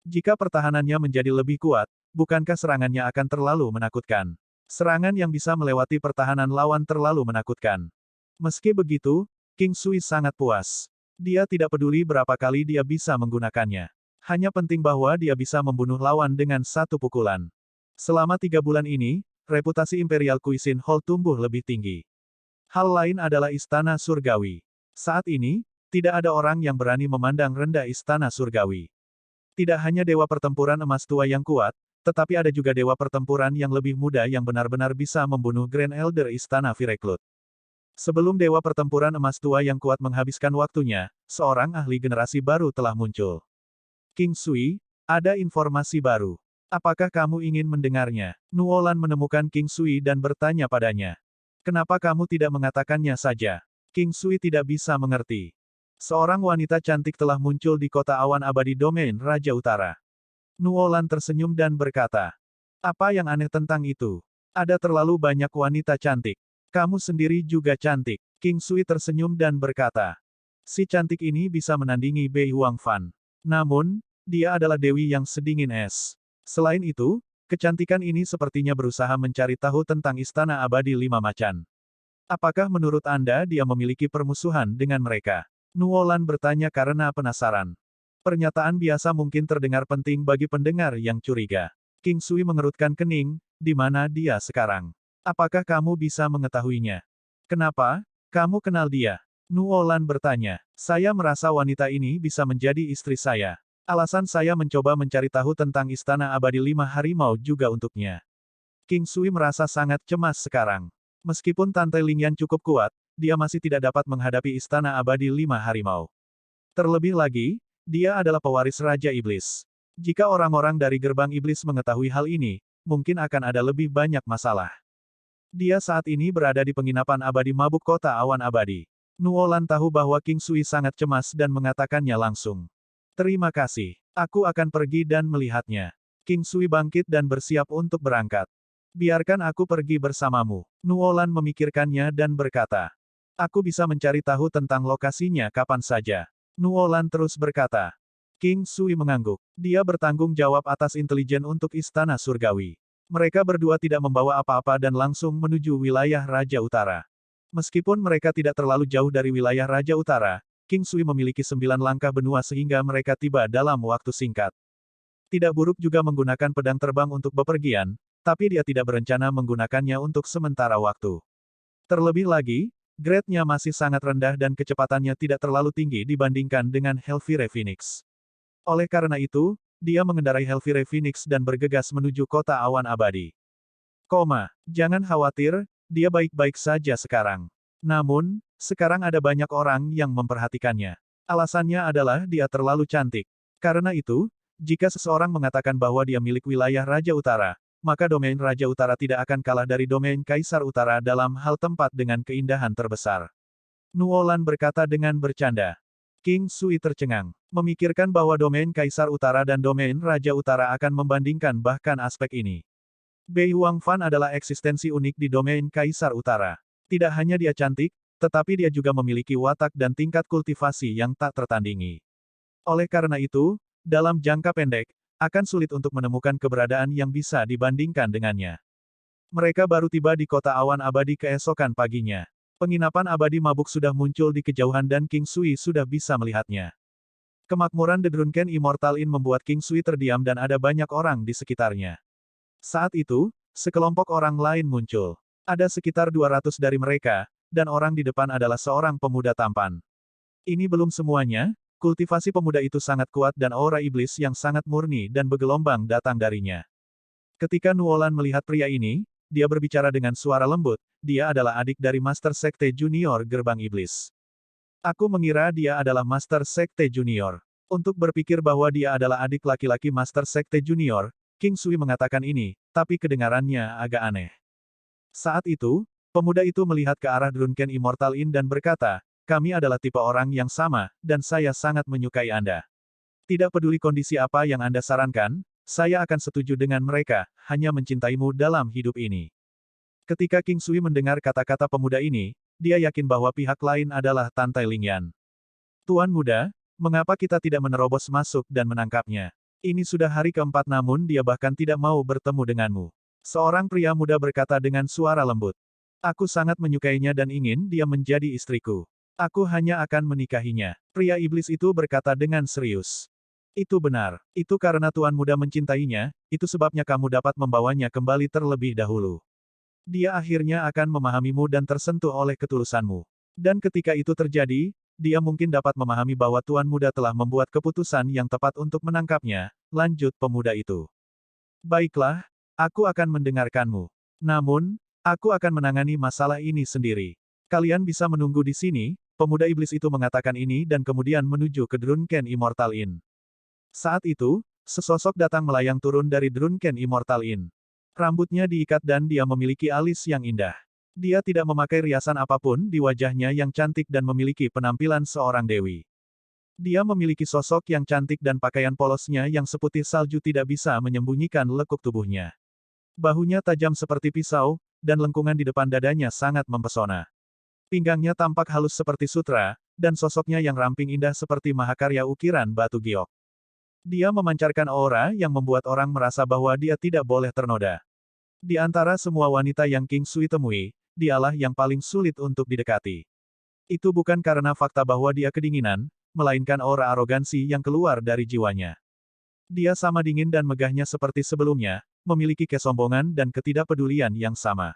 Jika pertahanannya menjadi lebih kuat, bukankah serangannya akan terlalu menakutkan? Serangan yang bisa melewati pertahanan lawan terlalu menakutkan. Meski begitu, King Sui sangat puas. Dia tidak peduli berapa kali dia bisa menggunakannya. Hanya penting bahwa dia bisa membunuh lawan dengan satu pukulan. Selama 3 bulan ini, reputasi Imperial Cuisine Hall tumbuh lebih tinggi. Hal lain adalah Istana Surgawi. Saat ini, tidak ada orang yang berani memandang rendah Istana Surgawi. Tidak hanya dewa pertempuran emas tua yang kuat, tetapi ada juga dewa pertempuran yang lebih muda yang benar-benar bisa membunuh Grand Elder Istana Vireklut. Sebelum dewa pertempuran emas tua yang kuat menghabiskan waktunya, seorang ahli generasi baru telah muncul. King Sui, ada informasi baru. Apakah kamu ingin mendengarnya? Nuolan menemukan King Sui dan bertanya padanya. Kenapa kamu tidak mengatakannya saja? King Sui tidak bisa mengerti. Seorang wanita cantik telah muncul di kota awan abadi domain Raja Utara. Nuolan tersenyum dan berkata. Apa yang aneh tentang itu? Ada terlalu banyak wanita cantik. Kamu sendiri juga cantik. King Sui tersenyum dan berkata. Si cantik ini bisa menandingi Bei Huangfan. Namun, dia adalah dewi yang sedingin es. Selain itu, kecantikan ini sepertinya berusaha mencari tahu tentang Istana Abadi Lima Macan. Apakah menurut Anda dia memiliki permusuhan dengan mereka? Nuolan bertanya karena penasaran. Pernyataan biasa mungkin terdengar penting bagi pendengar yang curiga. King Sui mengerutkan kening, di mana dia sekarang? Apakah kamu bisa mengetahuinya? Kenapa? Kamu kenal dia? Nuolan bertanya. Saya merasa wanita ini bisa menjadi istri saya. Alasan saya mencoba mencari tahu tentang Istana Abadi Lima Harimau juga untuknya. King Sui merasa sangat cemas sekarang. Meskipun Tante Lingyan cukup kuat, dia masih tidak dapat menghadapi Istana Abadi Lima Harimau. Terlebih lagi, dia adalah pewaris Raja Iblis. Jika orang-orang dari gerbang iblis mengetahui hal ini, mungkin akan ada lebih banyak masalah. Dia saat ini berada di penginapan abadi mabuk kota awan abadi. Nuolan tahu bahwa King Sui sangat cemas dan mengatakannya langsung. Terima kasih. Aku akan pergi dan melihatnya. King Sui bangkit dan bersiap untuk berangkat. Biarkan aku pergi bersamamu. Nuolan memikirkannya dan berkata. Aku bisa mencari tahu tentang lokasinya kapan saja. Nuolan terus berkata. King Sui mengangguk. Dia bertanggung jawab atas intelijen untuk Istana Surgawi. Mereka berdua tidak membawa apa-apa dan langsung menuju wilayah Raja Utara. Meskipun mereka tidak terlalu jauh dari wilayah Raja Utara, King Sui memiliki 9 langkah benua sehingga mereka tiba dalam waktu singkat. Tidak buruk juga menggunakan pedang terbang untuk bepergian, tapi dia tidak berencana menggunakannya untuk sementara waktu. Terlebih lagi, grade-nya masih sangat rendah dan kecepatannya tidak terlalu tinggi dibandingkan dengan Hellfire Phoenix. Oleh karena itu, dia mengendarai Hellfire Phoenix dan bergegas menuju kota awan abadi. Jangan khawatir, dia baik-baik saja sekarang. Namun, sekarang ada banyak orang yang memperhatikannya. Alasannya adalah dia terlalu cantik. Karena itu, jika seseorang mengatakan bahwa dia milik wilayah Raja Utara, maka domain Raja Utara tidak akan kalah dari domain Kaisar Utara dalam hal tempat dengan keindahan terbesar. Nuolan berkata dengan bercanda. King Sui tercengang. Memikirkan bahwa domain Kaisar Utara dan domain Raja Utara akan membandingkan bahkan aspek ini. Bei Huangfan adalah eksistensi unik di domain Kaisar Utara. Tidak hanya dia cantik, tetapi dia juga memiliki watak dan tingkat kultivasi yang tak tertandingi. Oleh karena itu, dalam jangka pendek, akan sulit untuk menemukan keberadaan yang bisa dibandingkan dengannya. Mereka baru tiba di kota awan abadi keesokan paginya. Penginapan abadi mabuk sudah muncul di kejauhan dan King Sui sudah bisa melihatnya. Kemakmuran The Drunken Immortal Inn membuat King Sui terdiam dan ada banyak orang di sekitarnya. Saat itu, sekelompok orang lain muncul. Ada sekitar 200 dari mereka, dan orang di depan adalah seorang pemuda tampan. Ini belum semuanya, kultivasi pemuda itu sangat kuat dan aura iblis yang sangat murni dan bergelombang datang darinya. Ketika Nuolan melihat pria ini, dia berbicara dengan suara lembut, dia adalah adik dari Master Sekte Junior Gerbang Iblis. Aku mengira dia adalah Master Sekte Junior. Untuk berpikir bahwa dia adalah adik laki-laki Master Sekte Junior, King Sui mengatakan ini, tapi kedengarannya agak aneh. Saat itu, pemuda itu melihat ke arah Drunken Immortal Inn dan berkata, kami adalah tipe orang yang sama, dan saya sangat menyukai Anda. Tidak peduli kondisi apa yang Anda sarankan, saya akan setuju dengan mereka, hanya mencintaimu dalam hidup ini. Ketika King Sui mendengar kata-kata pemuda ini, dia yakin bahwa pihak lain adalah Tante Lingyan. Tuan muda, mengapa kita tidak menerobos masuk dan menangkapnya? Ini sudah hari keempat namun dia bahkan tidak mau bertemu denganmu. Seorang pria muda berkata dengan suara lembut. Aku sangat menyukainya dan ingin dia menjadi istriku. Aku hanya akan menikahinya. Pria iblis itu berkata dengan serius. Itu benar. Itu karena Tuan muda mencintainya, itu sebabnya kamu dapat membawanya kembali terlebih dahulu. Dia akhirnya akan memahamimu dan tersentuh oleh ketulusanmu. Dan ketika itu terjadi, dia mungkin dapat memahami bahwa Tuan Muda telah membuat keputusan yang tepat untuk menangkapnya, lanjut pemuda itu. Baiklah, aku akan mendengarkanmu. Namun, aku akan menangani masalah ini sendiri. Kalian bisa menunggu di sini, pemuda iblis itu mengatakan ini dan kemudian menuju ke Drunken Immortal Inn. Saat itu, sesosok datang melayang turun dari Drunken Immortal Inn. Rambutnya diikat dan dia memiliki alis yang indah. Dia tidak memakai riasan apapun di wajahnya yang cantik dan memiliki penampilan seorang dewi. Dia memiliki sosok yang cantik dan pakaian polosnya yang seputih salju tidak bisa menyembunyikan lekuk tubuhnya. Bahunya tajam seperti pisau, dan lengkungan di depan dadanya sangat mempesona. Pinggangnya tampak halus seperti sutra, dan sosoknya yang ramping indah seperti mahakarya ukiran batu giok. Dia memancarkan aura yang membuat orang merasa bahwa dia tidak boleh ternoda. Di antara semua wanita yang King Sui temui, dialah yang paling sulit untuk didekati. Itu bukan karena fakta bahwa dia kedinginan, melainkan aura arogansi yang keluar dari jiwanya. Dia sama dingin dan megahnya seperti sebelumnya, memiliki kesombongan dan ketidakpedulian yang sama.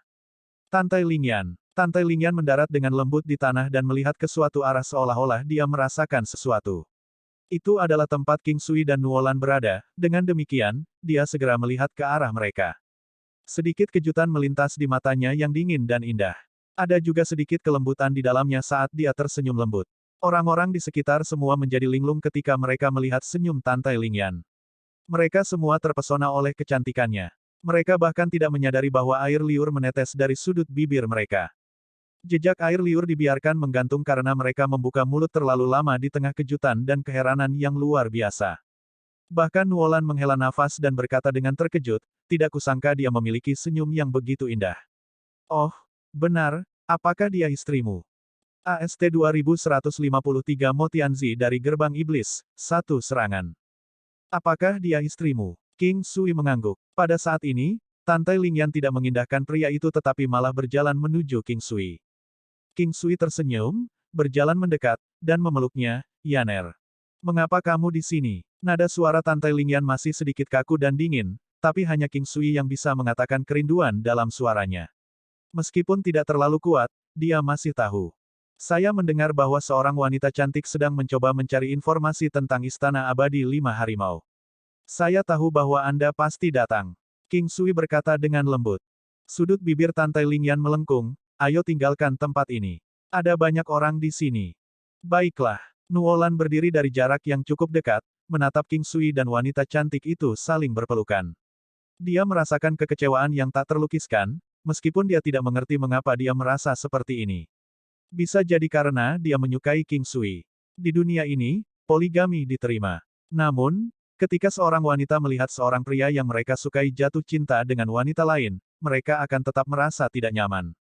Tantai Lingyan. Tantai Lingyan mendarat dengan lembut di tanah dan melihat ke suatu arah seolah-olah dia merasakan sesuatu. Itu adalah tempat King Sui dan Nuolan berada, dengan demikian, dia segera melihat ke arah mereka. Sedikit kejutan melintas di matanya yang dingin dan indah. Ada juga sedikit kelembutan di dalamnya saat dia tersenyum lembut. Orang-orang di sekitar semua menjadi linglung ketika mereka melihat senyum Tantai Lingyan. Mereka semua terpesona oleh kecantikannya. Mereka bahkan tidak menyadari bahwa air liur menetes dari sudut bibir mereka. Jejak air liur dibiarkan menggantung karena mereka membuka mulut terlalu lama di tengah kejutan dan keheranan yang luar biasa. Bahkan Nuolan menghela nafas dan berkata dengan terkejut, tidak kusangka dia memiliki senyum yang begitu indah. Oh, benar, apakah dia istrimu? AST 2153 Motianzi dari Gerbang Iblis, satu serangan. Apakah dia istrimu? King Sui mengangguk. Pada saat ini, Tantai Lingyan tidak mengindahkan pria itu tetapi malah berjalan menuju King Sui. King Sui tersenyum, berjalan mendekat, dan memeluknya, Yaner. Mengapa kamu di sini? Nada suara Tantai Lingyan masih sedikit kaku dan dingin, tapi hanya King Sui yang bisa mengatakan kerinduan dalam suaranya. Meskipun tidak terlalu kuat, dia masih tahu. Saya mendengar bahwa seorang wanita cantik sedang mencoba mencari informasi tentang Istana Abadi Lima Harimau. Saya tahu bahwa Anda pasti datang. King Sui berkata dengan lembut. Sudut bibir Tantai Lingyan melengkung, ayo tinggalkan tempat ini. Ada banyak orang di sini. Baiklah. Nuolan berdiri dari jarak yang cukup dekat, menatap King Sui dan wanita cantik itu saling berpelukan. Dia merasakan kekecewaan yang tak terlukiskan, meskipun dia tidak mengerti mengapa dia merasa seperti ini. Bisa jadi karena dia menyukai King Sui. Di dunia ini, poligami diterima. Namun, ketika seorang wanita melihat seorang pria yang mereka sukai jatuh cinta dengan wanita lain, mereka akan tetap merasa tidak nyaman.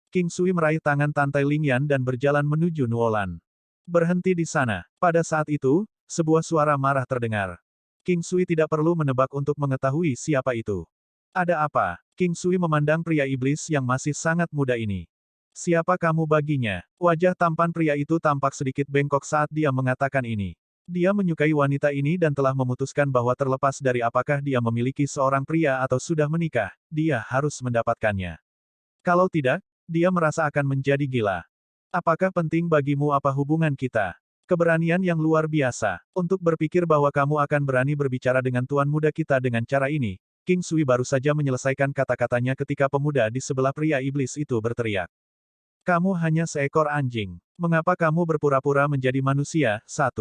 King Sui meraih tangan Tantai Lingyan dan berjalan menuju Nuolan. Berhenti di sana. Pada saat itu, sebuah suara marah terdengar. King Sui tidak perlu menebak untuk mengetahui siapa itu. Ada apa? King Sui memandang pria iblis yang masih sangat muda ini. Siapa kamu baginya? Wajah tampan pria itu tampak sedikit bengkok saat dia mengatakan ini. Dia menyukai wanita ini dan telah memutuskan bahwa terlepas dari apakah dia memiliki seorang pria atau sudah menikah, dia harus mendapatkannya. Kalau tidak, dia merasa akan menjadi gila. Apakah penting bagimu apa hubungan kita? Keberanian yang luar biasa. Untuk berpikir bahwa kamu akan berani berbicara dengan tuan muda kita dengan cara ini, King Sui baru saja menyelesaikan kata-katanya ketika pemuda di sebelah pria iblis itu berteriak. Kamu hanya seekor anjing. Mengapa kamu berpura-pura menjadi manusia? 1.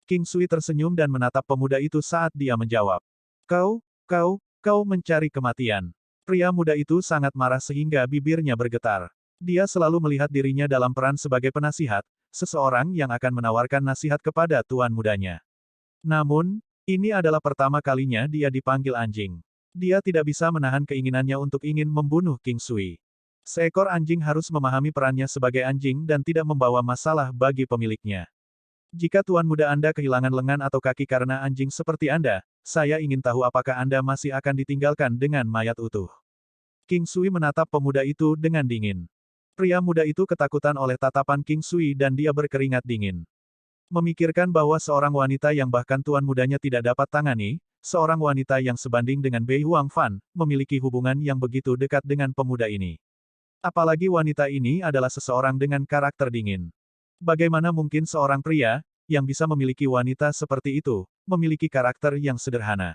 King Sui tersenyum dan menatap pemuda itu saat dia menjawab. Kau mencari kematian. Pria muda itu sangat marah sehingga bibirnya bergetar. Dia selalu melihat dirinya dalam peran sebagai penasihat, seseorang yang akan menawarkan nasihat kepada tuan mudanya. Namun, ini adalah pertama kalinya dia dipanggil anjing. Dia tidak bisa menahan keinginannya untuk ingin membunuh King Sui. Seekor anjing harus memahami perannya sebagai anjing dan tidak membawa masalah bagi pemiliknya. Jika tuan muda Anda kehilangan lengan atau kaki karena anjing seperti Anda, saya ingin tahu apakah Anda masih akan ditinggalkan dengan mayat utuh. King Sui menatap pemuda itu dengan dingin. Pria muda itu ketakutan oleh tatapan King Sui dan dia berkeringat dingin. Memikirkan bahwa seorang wanita yang bahkan tuan mudanya tidak dapat tangani, seorang wanita yang sebanding dengan Bei Huang Fan, memiliki hubungan yang begitu dekat dengan pemuda ini. Apalagi wanita ini adalah seseorang dengan karakter dingin. Bagaimana mungkin seorang pria, yang bisa memiliki wanita seperti itu, memiliki karakter yang sederhana?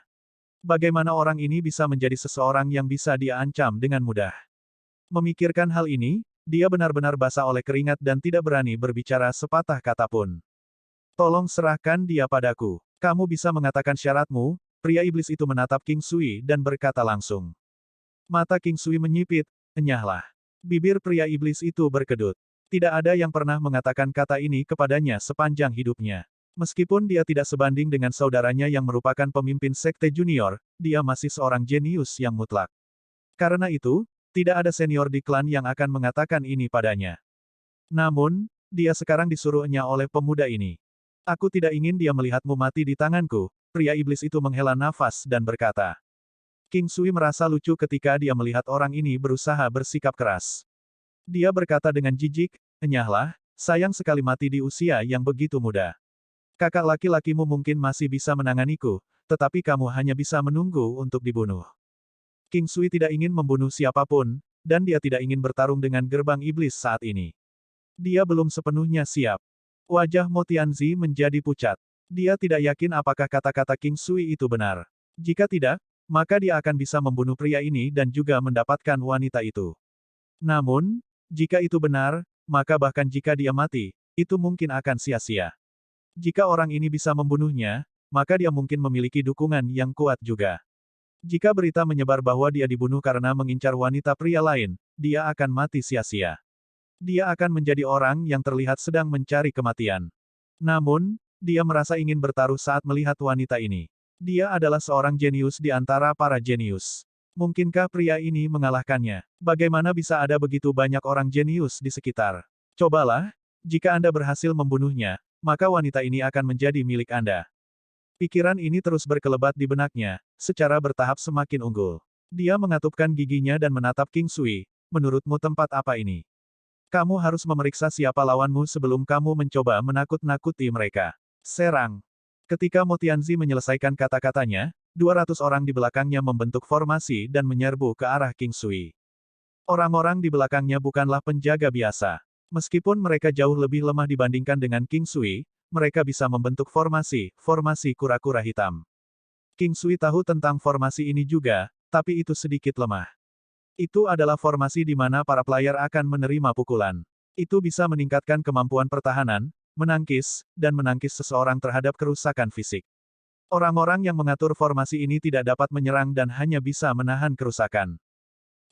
Bagaimana orang ini bisa menjadi seseorang yang bisa dia ancam dengan mudah? Memikirkan hal ini, dia benar-benar basah oleh keringat dan tidak berani berbicara sepatah kata pun. Tolong serahkan dia padaku. Kamu bisa mengatakan syaratmu, pria iblis itu menatap King Sui dan berkata langsung. Mata King Sui menyipit, enyahlah. Bibir pria iblis itu berkedut. Tidak ada yang pernah mengatakan kata ini kepadanya sepanjang hidupnya. Meskipun dia tidak sebanding dengan saudaranya yang merupakan pemimpin sekte junior, dia masih seorang jenius yang mutlak. Karena itu, tidak ada senior di klan yang akan mengatakan ini padanya. Namun, dia sekarang disuruhnya oleh pemuda ini. Aku tidak ingin dia melihatmu mati di tanganku, pria iblis itu menghela nafas dan berkata. King Sui merasa lucu ketika dia melihat orang ini berusaha bersikap keras. Dia berkata dengan jijik, "Enyahlah, sayang sekali mati di usia yang begitu muda. Kakak laki-lakimu mungkin masih bisa menanganiku, tetapi kamu hanya bisa menunggu untuk dibunuh." King Sui tidak ingin membunuh siapapun, dan dia tidak ingin bertarung dengan gerbang iblis saat ini. Dia belum sepenuhnya siap. Wajah Mo Tianzi menjadi pucat. Dia tidak yakin apakah kata-kata King Sui itu benar. Jika tidak, maka dia akan bisa membunuh pria ini dan juga mendapatkan wanita itu. Namun, jika itu benar, maka bahkan jika dia mati, itu mungkin akan sia-sia. Jika orang ini bisa membunuhnya, maka dia mungkin memiliki dukungan yang kuat juga. Jika berita menyebar bahwa dia dibunuh karena mengincar wanita pria lain, dia akan mati sia-sia. Dia akan menjadi orang yang terlihat sedang mencari kematian. Namun, dia merasa ingin bertaruh saat melihat wanita ini. Dia adalah seorang jenius di antara para jenius. Mungkinkah pria ini mengalahkannya? Bagaimana bisa ada begitu banyak orang jenius di sekitar? Cobalah, jika Anda berhasil membunuhnya, maka wanita ini akan menjadi milik Anda. Pikiran ini terus berkelebat di benaknya, secara bertahap semakin unggul. Dia mengatupkan giginya dan menatap King Sui, "Menurutmu tempat apa ini? Kamu harus memeriksa siapa lawanmu sebelum kamu mencoba menakut-nakuti mereka." Serang. Ketika Mo Tianzi menyelesaikan kata-katanya, 200 orang di belakangnya membentuk formasi dan menyerbu ke arah King Sui. Orang-orang di belakangnya bukanlah penjaga biasa. Meskipun mereka jauh lebih lemah dibandingkan dengan King Sui, mereka bisa membentuk formasi kura-kura hitam. King Sui tahu tentang formasi ini juga, tapi itu sedikit lemah. Itu adalah formasi di mana para player akan menerima pukulan. Itu bisa meningkatkan kemampuan pertahanan, menangkis, dan menangkis seseorang terhadap kerusakan fisik. Orang-orang yang mengatur formasi ini tidak dapat menyerang dan hanya bisa menahan kerusakan.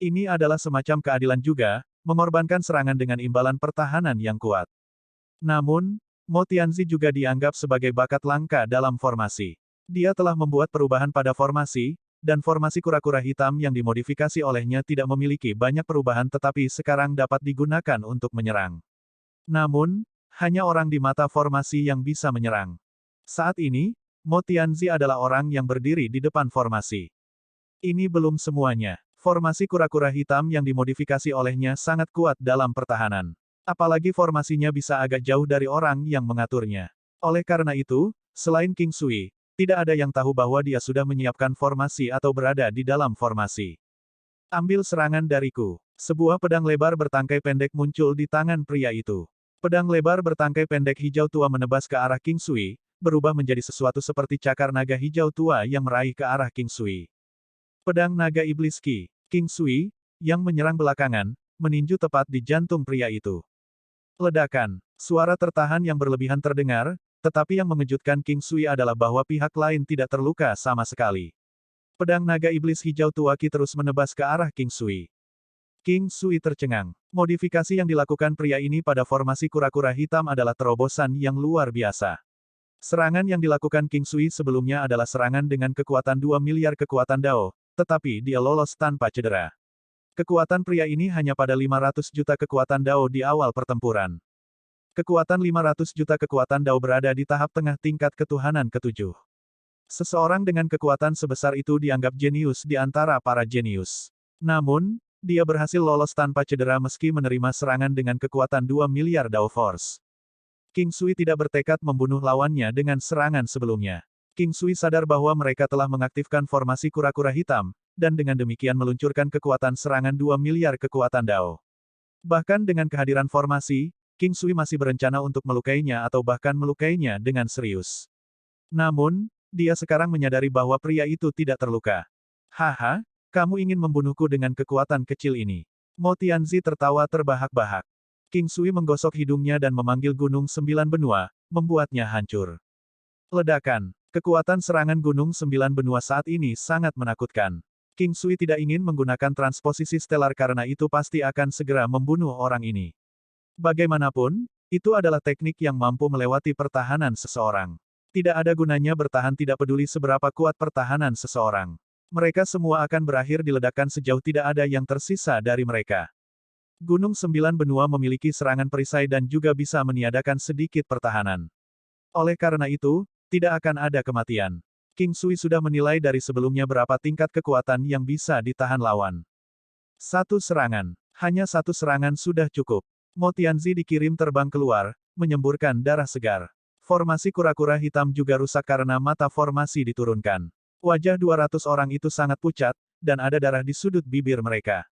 Ini adalah semacam keadilan juga, mengorbankan serangan dengan imbalan pertahanan yang kuat. Namun, Mo Tianzi juga dianggap sebagai bakat langka dalam formasi. Dia telah membuat perubahan pada formasi, dan formasi kura-kura hitam yang dimodifikasi olehnya tidak memiliki banyak perubahan tetapi sekarang dapat digunakan untuk menyerang. Namun, hanya orang di mata formasi yang bisa menyerang. Saat ini, Mo Tianzi adalah orang yang berdiri di depan formasi. Ini belum semuanya. Formasi kura-kura hitam yang dimodifikasi olehnya sangat kuat dalam pertahanan. Apalagi formasinya bisa agak jauh dari orang yang mengaturnya. Oleh karena itu, selain King Sui, tidak ada yang tahu bahwa dia sudah menyiapkan formasi atau berada di dalam formasi. "Ambil serangan dariku." Sebuah pedang lebar bertangkai pendek muncul di tangan pria itu. Pedang lebar bertangkai pendek hijau tua menebas ke arah King Sui, berubah menjadi sesuatu seperti cakar naga hijau tua yang meraih ke arah King Sui. Pedang naga iblis Ki. King Sui, yang menyerang belakangan, meninju tepat di jantung pria itu. Ledakan. Suara tertahan yang berlebihan terdengar, tetapi yang mengejutkan King Sui adalah bahwa pihak lain tidak terluka sama sekali. Pedang naga iblis hijau tua Ki terus menebas ke arah King Sui. King Sui tercengang. Modifikasi yang dilakukan pria ini pada formasi kura-kura hitam adalah terobosan yang luar biasa. Serangan yang dilakukan King Sui sebelumnya adalah serangan dengan kekuatan 2 miliar kekuatan Dao, tetapi dia lolos tanpa cedera. Kekuatan pria ini hanya pada 500 juta kekuatan Dao di awal pertempuran. Kekuatan 500 juta kekuatan Dao berada di tahap tengah tingkat ketuhanan ketujuh. Seseorang dengan kekuatan sebesar itu dianggap jenius di antara para jenius. Namun, dia berhasil lolos tanpa cedera meski menerima serangan dengan kekuatan 2 miliar Dao Force. King Sui tidak bertekad membunuh lawannya dengan serangan sebelumnya. King Sui sadar bahwa mereka telah mengaktifkan formasi kura-kura hitam, dan dengan demikian meluncurkan kekuatan serangan 2 miliar kekuatan Dao. Bahkan dengan kehadiran formasi, King Sui masih berencana untuk melukainya atau bahkan melukainya dengan serius. Namun, dia sekarang menyadari bahwa pria itu tidak terluka. "Haha, kamu ingin membunuhku dengan kekuatan kecil ini." Mo Tianzi tertawa terbahak-bahak. King Sui menggosok hidungnya dan memanggil Gunung Sembilan Benua, membuatnya hancur. Ledakan. Kekuatan serangan Gunung Sembilan Benua saat ini sangat menakutkan. King Sui tidak ingin menggunakan transposisi stelar karena itu pasti akan segera membunuh orang ini. Bagaimanapun, itu adalah teknik yang mampu melewati pertahanan seseorang. Tidak ada gunanya bertahan tidak peduli seberapa kuat pertahanan seseorang. Mereka semua akan berakhir diledakkan sejauh tidak ada yang tersisa dari mereka. Gunung Sembilan Benua memiliki serangan perisai dan juga bisa meniadakan sedikit pertahanan. Oleh karena itu, tidak akan ada kematian. King Sui sudah menilai dari sebelumnya berapa tingkat kekuatan yang bisa ditahan lawan. Satu serangan. Hanya satu serangan sudah cukup. Mo Tianzi dikirim terbang keluar, menyemburkan darah segar. Formasi kura-kura hitam juga rusak karena mata formasi diturunkan. Wajah 200 orang itu sangat pucat, dan ada darah di sudut bibir mereka.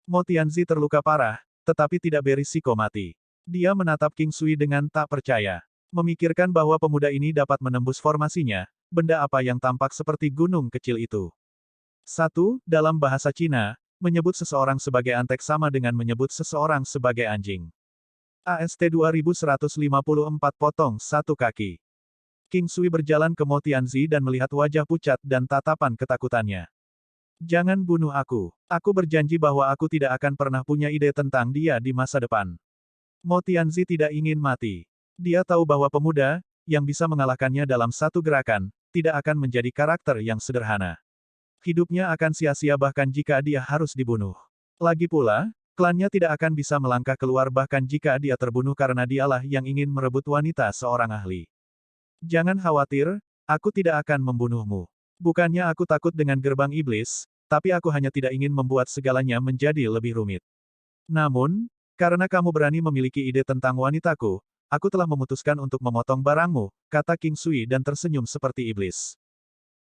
Mo Tianzi terluka parah, tetapi tidak berisiko mati. Dia menatap King Sui dengan tak percaya. Memikirkan bahwa pemuda ini dapat menembus formasinya, benda apa yang tampak seperti gunung kecil itu. Satu, dalam bahasa Cina, menyebut seseorang sebagai antek sama dengan menyebut seseorang sebagai anjing. AST 2154 potong satu kaki. King Sui berjalan ke Mo Tianzi dan melihat wajah pucat dan tatapan ketakutannya. Jangan bunuh aku. Aku berjanji bahwa aku tidak akan pernah punya ide tentang dia di masa depan. Mo Tianzi tidak ingin mati. Dia tahu bahwa pemuda, yang bisa mengalahkannya dalam satu gerakan, tidak akan menjadi karakter yang sederhana. Hidupnya akan sia-sia bahkan jika dia harus dibunuh. Lagi pula, klannya tidak akan bisa melangkah keluar bahkan jika dia terbunuh karena dialah yang ingin merebut wanita seorang ahli. Jangan khawatir, aku tidak akan membunuhmu. Bukannya aku takut dengan gerbang iblis, tapi aku hanya tidak ingin membuat segalanya menjadi lebih rumit. Namun, karena kamu berani memiliki ide tentang wanitaku, aku telah memutuskan untuk memotong barangmu, kata King Sui dan tersenyum seperti iblis.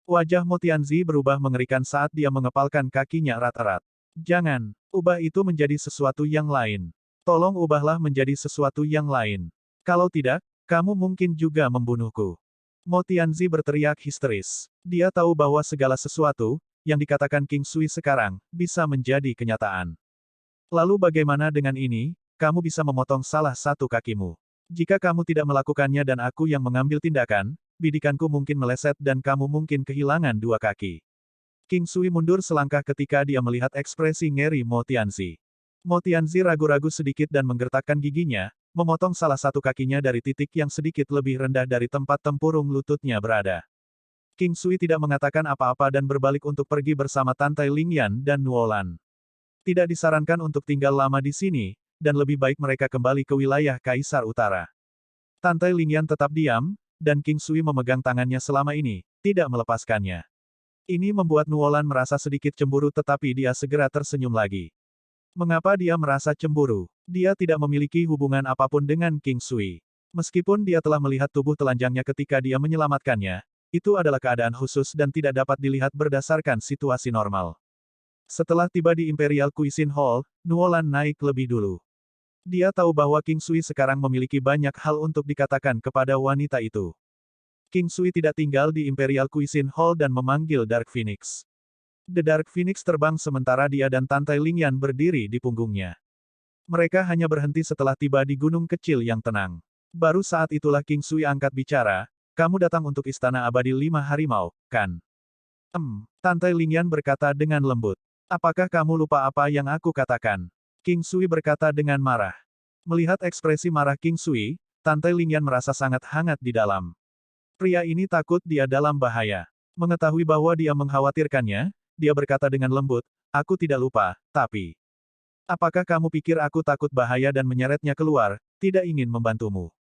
Wajah Mo Tianzi berubah mengerikan saat dia mengepalkan kakinya erat-erat. Jangan, ubah itu menjadi sesuatu yang lain. Tolong ubahlah menjadi sesuatu yang lain. Kalau tidak, kamu mungkin juga membunuhku. Mo Tianzi berteriak histeris. Dia tahu bahwa segala sesuatu, yang dikatakan King Sui sekarang, bisa menjadi kenyataan. Lalu bagaimana dengan ini, kamu bisa memotong salah satu kakimu. Jika kamu tidak melakukannya dan aku yang mengambil tindakan, bidikanku mungkin meleset dan kamu mungkin kehilangan dua kaki. King Sui mundur selangkah ketika dia melihat ekspresi ngeri Mo Tianzi. Mo Tianzi ragu-ragu sedikit dan menggertakkan giginya, memotong salah satu kakinya dari titik yang sedikit lebih rendah dari tempat tempurung lututnya berada. King Sui tidak mengatakan apa-apa dan berbalik untuk pergi bersama Tantai Lingyan dan Nuolan. Tidak disarankan untuk tinggal lama di sini, dan lebih baik mereka kembali ke wilayah Kaisar Utara. Tantai Lingyan tetap diam, dan King Sui memegang tangannya selama ini, tidak melepaskannya. Ini membuat Nuolan merasa sedikit cemburu tetapi dia segera tersenyum lagi. Mengapa dia merasa cemburu? Dia tidak memiliki hubungan apapun dengan King Sui. Meskipun dia telah melihat tubuh telanjangnya ketika dia menyelamatkannya, itu adalah keadaan khusus dan tidak dapat dilihat berdasarkan situasi normal. Setelah tiba di Imperial Cuisine Hall, Nuolan naik lebih dulu. Dia tahu bahwa King Sui sekarang memiliki banyak hal untuk dikatakan kepada wanita itu. King Sui tidak tinggal di Imperial Cuisine Hall dan memanggil Dark Phoenix. The Dark Phoenix terbang sementara dia dan Tantai Lingyan berdiri di punggungnya. Mereka hanya berhenti setelah tiba di gunung kecil yang tenang. Baru saat itulah King Sui angkat bicara, kamu datang untuk Istana Abadi 5 Harimau, kan? Tantai Lingyan berkata dengan lembut. Apakah kamu lupa apa yang aku katakan? King Sui berkata dengan marah. Melihat ekspresi marah King Sui, Tantai Lingyan merasa sangat hangat di dalam. Pria ini takut dia dalam bahaya. Mengetahui bahwa dia mengkhawatirkannya, dia berkata dengan lembut, aku tidak lupa, tapi... Apakah kamu pikir aku takut bahaya dan menyeretnya keluar, tidak ingin membantumu?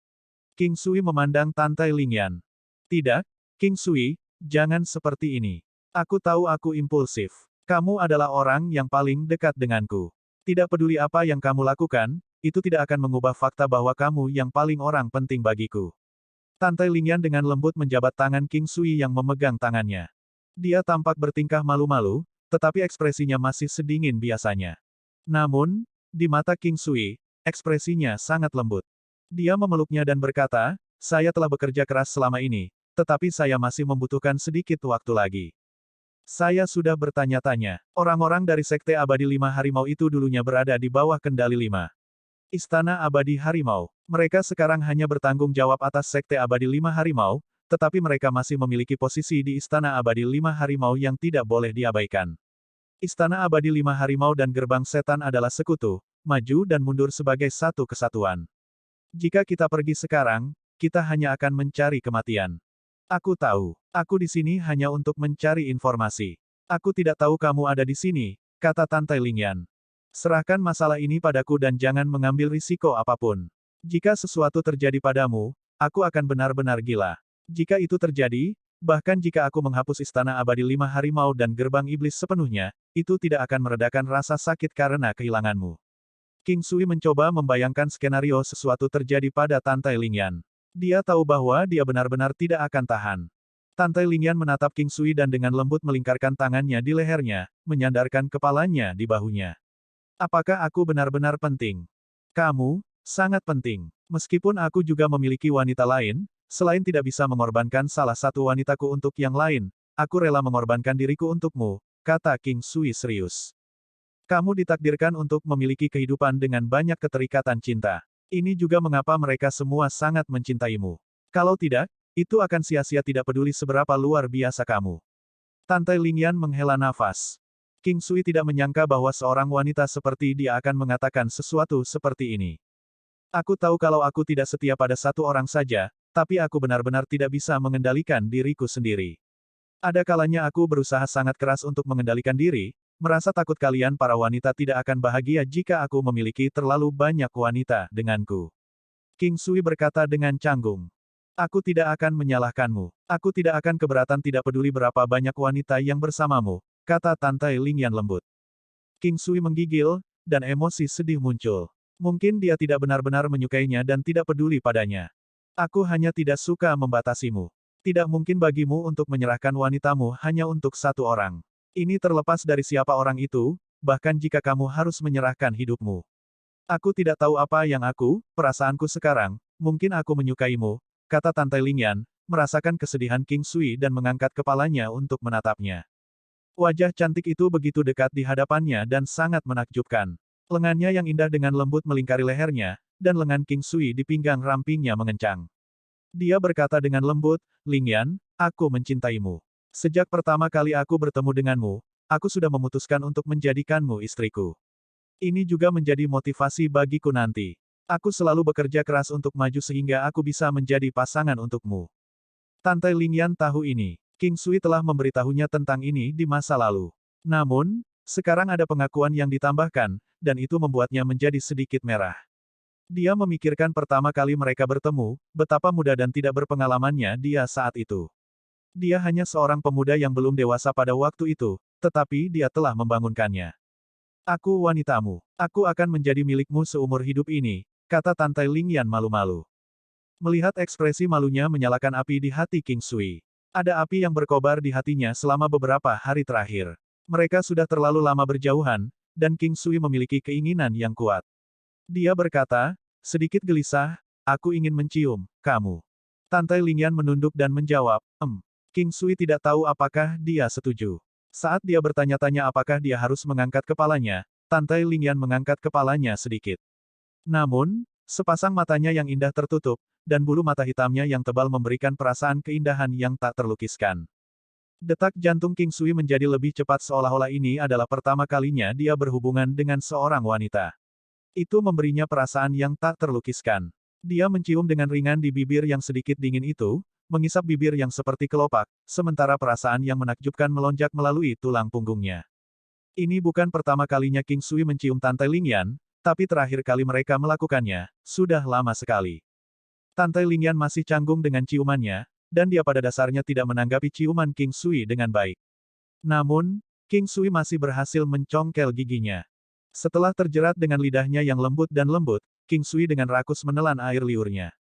King Sui memandang Tantai Lingyan. Tidak, King Sui, jangan seperti ini. Aku tahu aku impulsif. Kamu adalah orang yang paling dekat denganku. Tidak peduli apa yang kamu lakukan, itu tidak akan mengubah fakta bahwa kamu yang paling orang penting bagiku. Tantai Lingyan dengan lembut menjabat tangan King Sui yang memegang tangannya. Dia tampak bertingkah malu-malu, tetapi ekspresinya masih sedingin biasanya. Namun, di mata King Sui, ekspresinya sangat lembut. Dia memeluknya dan berkata, saya telah bekerja keras selama ini, tetapi saya masih membutuhkan sedikit waktu lagi. Saya sudah bertanya-tanya, orang-orang dari Sekte Abadi 5 Harimau itu dulunya berada di bawah kendali 5 Istana Abadi Harimau. Mereka sekarang hanya bertanggung jawab atas Sekte Abadi 5 Harimau, tetapi mereka masih memiliki posisi di Istana Abadi 5 Harimau yang tidak boleh diabaikan. Istana Abadi 5 Harimau dan Gerbang Setan adalah sekutu, maju dan mundur sebagai satu kesatuan. Jika kita pergi sekarang, kita hanya akan mencari kematian. Aku tahu, aku di sini hanya untuk mencari informasi. Aku tidak tahu kamu ada di sini, kata Tantai Lingyan. Serahkan masalah ini padaku dan jangan mengambil risiko apapun. Jika sesuatu terjadi padamu, aku akan benar-benar gila. Jika itu terjadi, bahkan jika aku menghapus Istana Abadi 5 Harimau dan Gerbang Iblis sepenuhnya, itu tidak akan meredakan rasa sakit karena kehilanganmu. King Sui mencoba membayangkan skenario sesuatu terjadi pada Tantai Lingyan. Dia tahu bahwa dia benar-benar tidak akan tahan. Tantai Lingyan menatap King Sui dan dengan lembut melingkarkan tangannya di lehernya, menyandarkan kepalanya di bahunya. Apakah aku benar-benar penting? Kamu, sangat penting. Meskipun aku juga memiliki wanita lain, selain tidak bisa mengorbankan salah satu wanitaku untuk yang lain, aku rela mengorbankan diriku untukmu, kata King Sui serius. Kamu ditakdirkan untuk memiliki kehidupan dengan banyak keterikatan cinta. Ini juga mengapa mereka semua sangat mencintaimu. Kalau tidak, itu akan sia-sia tidak peduli seberapa luar biasa kamu. Tantai Lingyan menghela nafas. King Sui tidak menyangka bahwa seorang wanita seperti dia akan mengatakan sesuatu seperti ini. Aku tahu kalau aku tidak setia pada satu orang saja, tapi aku benar-benar tidak bisa mengendalikan diriku sendiri. Ada kalanya aku berusaha sangat keras untuk mengendalikan diri, merasa takut kalian para wanita tidak akan bahagia jika aku memiliki terlalu banyak wanita denganku. King Sui berkata dengan canggung. Aku tidak akan menyalahkanmu. Aku tidak akan keberatan tidak peduli berapa banyak wanita yang bersamamu, kata Tantai Lingyan lembut. King Sui menggigil, dan emosi sedih muncul. Mungkin dia tidak benar-benar menyukainya dan tidak peduli padanya. Aku hanya tidak suka membatasimu. Tidak mungkin bagimu untuk menyerahkan wanitamu hanya untuk satu orang. Ini terlepas dari siapa orang itu, bahkan jika kamu harus menyerahkan hidupmu. Aku tidak tahu apa yang perasaanku sekarang, mungkin aku menyukaimu, kata Tantai Lingyan, merasakan kesedihan King Sui dan mengangkat kepalanya untuk menatapnya. Wajah cantik itu begitu dekat di hadapannya dan sangat menakjubkan. Lengannya yang indah dengan lembut melingkari lehernya, dan lengan King Sui di pinggang rampingnya mengencang. Dia berkata dengan lembut, Lingyan, aku mencintaimu. Sejak pertama kali aku bertemu denganmu, aku sudah memutuskan untuk menjadikanmu istriku. Ini juga menjadi motivasi bagiku nanti. Aku selalu bekerja keras untuk maju sehingga aku bisa menjadi pasangan untukmu. Tantai Lingyan tahu ini. King Sui telah memberitahunya tentang ini di masa lalu. Namun, sekarang ada pengakuan yang ditambahkan, dan itu membuatnya menjadi sedikit merah. Dia memikirkan pertama kali mereka bertemu, betapa muda dan tidak berpengalamannya dia saat itu. Dia hanya seorang pemuda yang belum dewasa pada waktu itu, tetapi dia telah membangunkannya. Aku wanitamu. Aku akan menjadi milikmu seumur hidup ini, kata Tantai Lingyan malu-malu. Melihat ekspresi malunya menyalakan api di hati King Sui. Ada api yang berkobar di hatinya selama beberapa hari terakhir. Mereka sudah terlalu lama berjauhan, dan King Sui memiliki keinginan yang kuat. Dia berkata, sedikit gelisah, aku ingin mencium kamu. Tantai Lingyan menunduk dan menjawab, King Sui tidak tahu apakah dia setuju. Saat dia bertanya-tanya apakah dia harus mengangkat kepalanya, Tantai Lingyan mengangkat kepalanya sedikit. Namun, sepasang matanya yang indah tertutup, dan bulu mata hitamnya yang tebal memberikan perasaan keindahan yang tak terlukiskan. Detak jantung King Sui menjadi lebih cepat seolah-olah ini adalah pertama kalinya dia berhubungan dengan seorang wanita. Itu memberinya perasaan yang tak terlukiskan. Dia mencium dengan ringan di bibir yang sedikit dingin itu, mengisap bibir yang seperti kelopak, sementara perasaan yang menakjubkan melonjak melalui tulang punggungnya. Ini bukan pertama kalinya King Sui mencium Tantai Lingyan, tapi terakhir kali mereka melakukannya, sudah lama sekali. Tantai Lingyan masih canggung dengan ciumannya, dan dia pada dasarnya tidak menanggapi ciuman King Sui dengan baik. Namun, King Sui masih berhasil mencongkel giginya. Setelah terjerat dengan lidahnya yang lembut dan lembut, King Sui dengan rakus menelan air liurnya.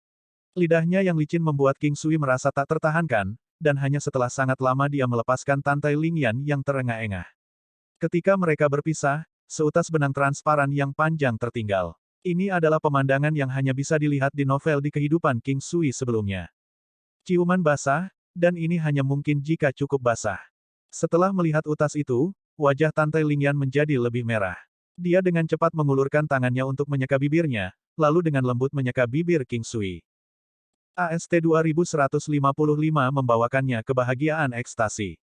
Lidahnya yang licin membuat King Sui merasa tak tertahankan, dan hanya setelah sangat lama dia melepaskan Tantai Lingyan yang terengah-engah. Ketika mereka berpisah, seutas benang transparan yang panjang tertinggal. Ini adalah pemandangan yang hanya bisa dilihat di novel di kehidupan King Sui sebelumnya. Ciuman basah, dan ini hanya mungkin jika cukup basah. Setelah melihat utas itu, wajah Tantai Lingyan menjadi lebih merah. Dia dengan cepat mengulurkan tangannya untuk menyeka bibirnya, lalu dengan lembut menyeka bibir King Sui. AST 2155 membawakannya kebahagiaan ekstasi.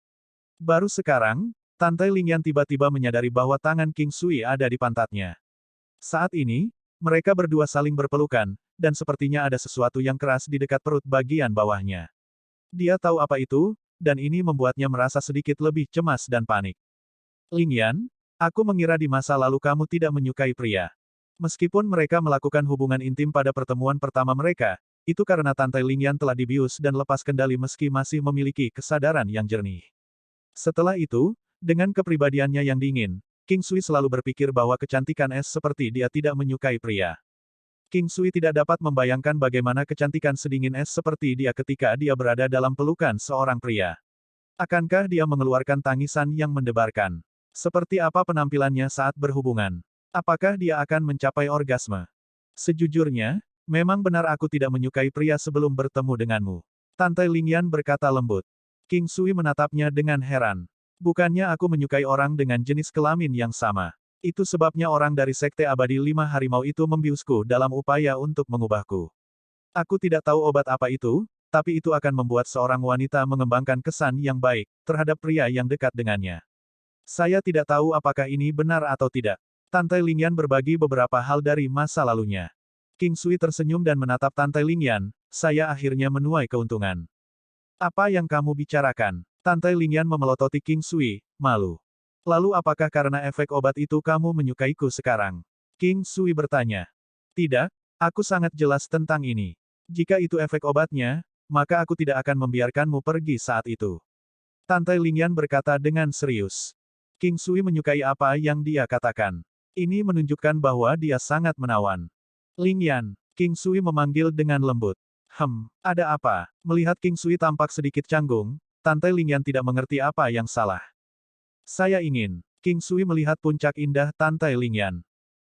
Baru sekarang, Tantai Lingyan tiba-tiba menyadari bahwa tangan King Sui ada di pantatnya. Saat ini, mereka berdua saling berpelukan, dan sepertinya ada sesuatu yang keras di dekat perut bagian bawahnya. Dia tahu apa itu, dan ini membuatnya merasa sedikit lebih cemas dan panik. Lingyan, aku mengira di masa lalu kamu tidak menyukai pria. Meskipun mereka melakukan hubungan intim pada pertemuan pertama mereka, itu karena Tantai Lingyan telah dibius dan lepas kendali meski masih memiliki kesadaran yang jernih. Setelah itu, dengan kepribadiannya yang dingin, King Sui selalu berpikir bahwa kecantikan es seperti dia tidak menyukai pria. King Sui tidak dapat membayangkan bagaimana kecantikan sedingin es seperti dia ketika dia berada dalam pelukan seorang pria. Akankah dia mengeluarkan tangisan yang mendebarkan? Seperti apa penampilannya saat berhubungan? Apakah dia akan mencapai orgasme? Sejujurnya, memang benar aku tidak menyukai pria sebelum bertemu denganmu. Tante Lingyan berkata lembut. King Sui menatapnya dengan heran. Bukannya aku menyukai orang dengan jenis kelamin yang sama. Itu sebabnya orang dari Sekte Abadi Lima Harimau itu membiusku dalam upaya untuk mengubahku. Aku tidak tahu obat apa itu, tapi itu akan membuat seorang wanita mengembangkan kesan yang baik terhadap pria yang dekat dengannya. Saya tidak tahu apakah ini benar atau tidak. Tante Lingyan berbagi beberapa hal dari masa lalunya. King Sui tersenyum dan menatap Tante Lingyan, saya akhirnya menuai keuntungan. Apa yang kamu bicarakan? Tante Lingyan memelototi King Sui, malu. Lalu apakah karena efek obat itu kamu menyukaiku sekarang? King Sui bertanya. Tidak, aku sangat jelas tentang ini. Jika itu efek obatnya, maka aku tidak akan membiarkanmu pergi saat itu. Tante Lingyan berkata dengan serius. King Sui menyukai apa yang dia katakan. Ini menunjukkan bahwa dia sangat menawan. Lingyan, King Sui memanggil dengan lembut. Ada apa? Melihat King Sui tampak sedikit canggung, Tante Lingyan tidak mengerti apa yang salah. Saya ingin. King Sui melihat puncak indah Tante Lingyan.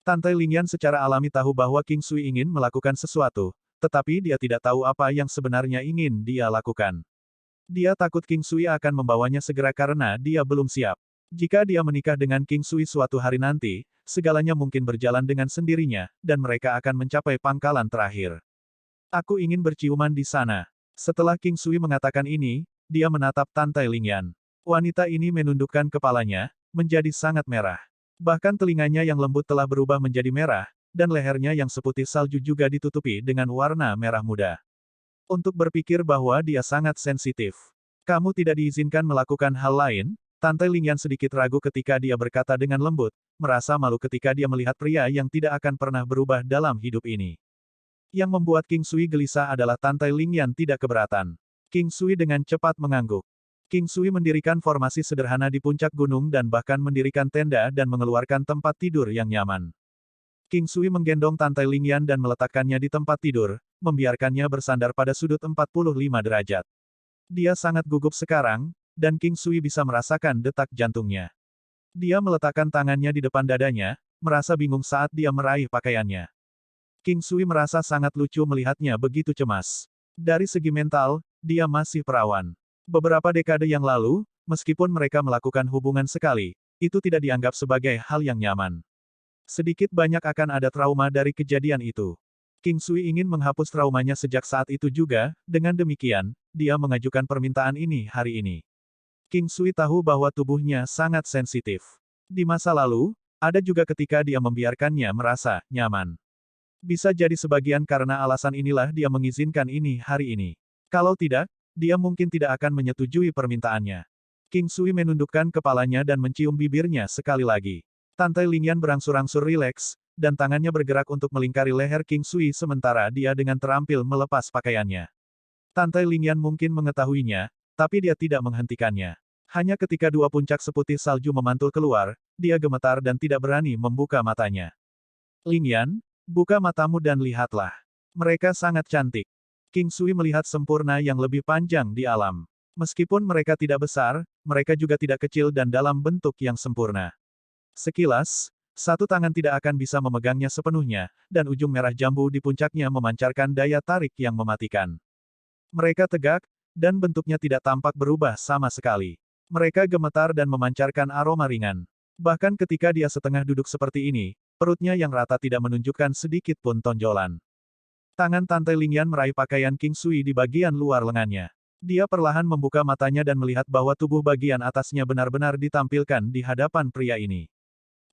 Tante Lingyan secara alami tahu bahwa King Sui ingin melakukan sesuatu, tetapi dia tidak tahu apa yang sebenarnya ingin dia lakukan. Dia takut King Sui akan membawanya segera karena dia belum siap. Jika dia menikah dengan King Sui suatu hari nanti, segalanya mungkin berjalan dengan sendirinya, dan mereka akan mencapai pangkalan terakhir. Aku ingin berciuman di sana. Setelah King Sui mengatakan ini, dia menatap Tante Lingyan. Wanita ini menundukkan kepalanya, menjadi sangat merah. Bahkan telinganya yang lembut telah berubah menjadi merah, dan lehernya yang seputih salju juga ditutupi dengan warna merah muda. Untuk berpikir bahwa dia sangat sensitif. Kamu tidak diizinkan melakukan hal lain? Tante Lingyan sedikit ragu ketika dia berkata dengan lembut, merasa malu ketika dia melihat pria yang tidak akan pernah berubah dalam hidup ini. Yang membuat King Sui gelisah adalah Tante Lingyan tidak keberatan. King Sui dengan cepat mengangguk. King Sui mendirikan formasi sederhana di puncak gunung dan bahkan mendirikan tenda dan mengeluarkan tempat tidur yang nyaman. King Sui menggendong Tante Lingyan dan meletakkannya di tempat tidur, membiarkannya bersandar pada sudut 45 derajat. Dia sangat gugup sekarang, dan King Sui bisa merasakan detak jantungnya. Dia meletakkan tangannya di depan dadanya, merasa bingung saat dia meraih pakaiannya. King Sui merasa sangat lucu melihatnya begitu cemas. Dari segi mental, dia masih perawan. Beberapa dekade yang lalu, meskipun mereka melakukan hubungan sekali, itu tidak dianggap sebagai hal yang nyaman. Sedikit banyak akan ada trauma dari kejadian itu. King Sui ingin menghapus traumanya sejak saat itu juga, dengan demikian, dia mengajukan permintaan ini hari ini. King Sui tahu bahwa tubuhnya sangat sensitif. Di masa lalu, ada juga ketika dia membiarkannya merasa nyaman. Bisa jadi sebagian karena alasan inilah dia mengizinkan ini hari ini. Kalau tidak, dia mungkin tidak akan menyetujui permintaannya. King Sui menundukkan kepalanya dan mencium bibirnya sekali lagi. Tante Lingyan berangsur-angsur rileks, dan tangannya bergerak untuk melingkari leher King Sui sementara dia dengan terampil melepas pakaiannya. Tante Lingyan mungkin mengetahuinya, tapi dia tidak menghentikannya. Hanya ketika dua puncak seputih salju memantul keluar, dia gemetar dan tidak berani membuka matanya. Lingyan, buka matamu dan lihatlah. Mereka sangat cantik. King Sui melihat sempurna yang lebih panjang di alam. Meskipun mereka tidak besar, mereka juga tidak kecil dan dalam bentuk yang sempurna. Sekilas, satu tangan tidak akan bisa memegangnya sepenuhnya, dan ujung merah jambu di puncaknya memancarkan daya tarik yang mematikan. Mereka tegak, dan bentuknya tidak tampak berubah sama sekali. Mereka gemetar dan memancarkan aroma ringan. Bahkan ketika dia setengah duduk seperti ini, perutnya yang rata tidak menunjukkan sedikit pun tonjolan. Tangan Tante Lingyan meraih pakaian King Sui di bagian luar lengannya. Dia perlahan membuka matanya dan melihat bahwa tubuh bagian atasnya benar-benar ditampilkan di hadapan pria ini.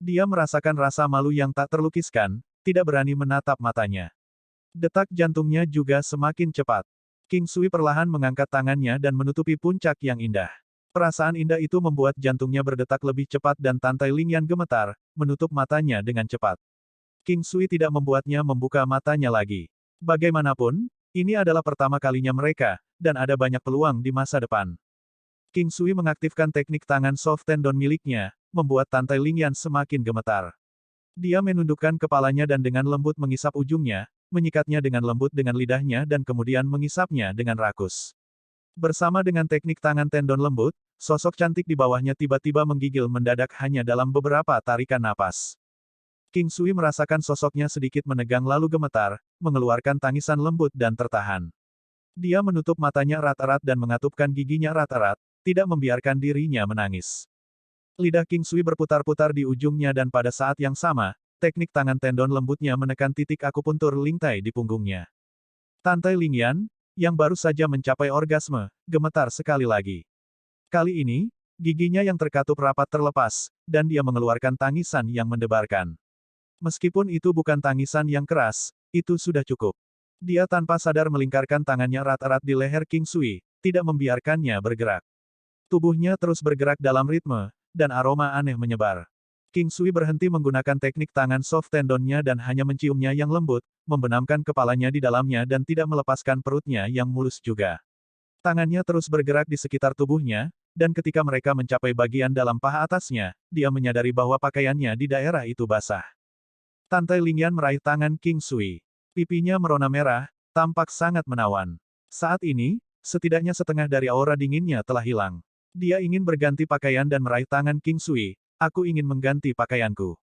Dia merasakan rasa malu yang tak terlukiskan, tidak berani menatap matanya. Detak jantungnya juga semakin cepat. King Sui perlahan mengangkat tangannya dan menutupi puncak yang indah. Perasaan indah itu membuat jantungnya berdetak lebih cepat dan Tante Lingyan gemetar, menutup matanya dengan cepat. King Sui tidak membuatnya membuka matanya lagi. Bagaimanapun, ini adalah pertama kalinya mereka, dan ada banyak peluang di masa depan. King Sui mengaktifkan teknik tangan soft tendon miliknya, membuat Tantai Lingyan semakin gemetar. Dia menundukkan kepalanya dan dengan lembut mengisap ujungnya, menyikatnya dengan lembut dengan lidahnya dan kemudian mengisapnya dengan rakus. Bersama dengan teknik tangan tendon lembut, sosok cantik di bawahnya tiba-tiba menggigil mendadak hanya dalam beberapa tarikan napas. King Sui merasakan sosoknya sedikit menegang lalu gemetar, mengeluarkan tangisan lembut dan tertahan. Dia menutup matanya erat-erat dan mengatupkan giginya erat-erat, tidak membiarkan dirinya menangis. Lidah King Sui berputar-putar di ujungnya dan pada saat yang sama, teknik tangan tendon lembutnya menekan titik akupuntur lingtai di punggungnya. Tantai Lingyan, yang baru saja mencapai orgasme, gemetar sekali lagi. Kali ini, giginya yang terkatup rapat terlepas, dan dia mengeluarkan tangisan yang mendebarkan. Meskipun itu bukan tangisan yang keras, itu sudah cukup. Dia tanpa sadar melingkarkan tangannya erat-erat di leher King Sui, tidak membiarkannya bergerak. Tubuhnya terus bergerak dalam ritme, dan aroma aneh menyebar. King Sui berhenti menggunakan teknik tangan soft tendonnya dan hanya menciumnya yang lembut, membenamkan kepalanya di dalamnya dan tidak melepaskan perutnya yang mulus juga. Tangannya terus bergerak di sekitar tubuhnya, dan ketika mereka mencapai bagian dalam paha atasnya, dia menyadari bahwa pakaiannya di daerah itu basah. Tantai Lingyan meraih tangan King Sui. Pipinya merona merah, tampak sangat menawan. Saat ini, setidaknya setengah dari aura dinginnya telah hilang. Dia ingin berganti pakaian dan meraih tangan King Sui. Aku ingin mengganti pakaianku.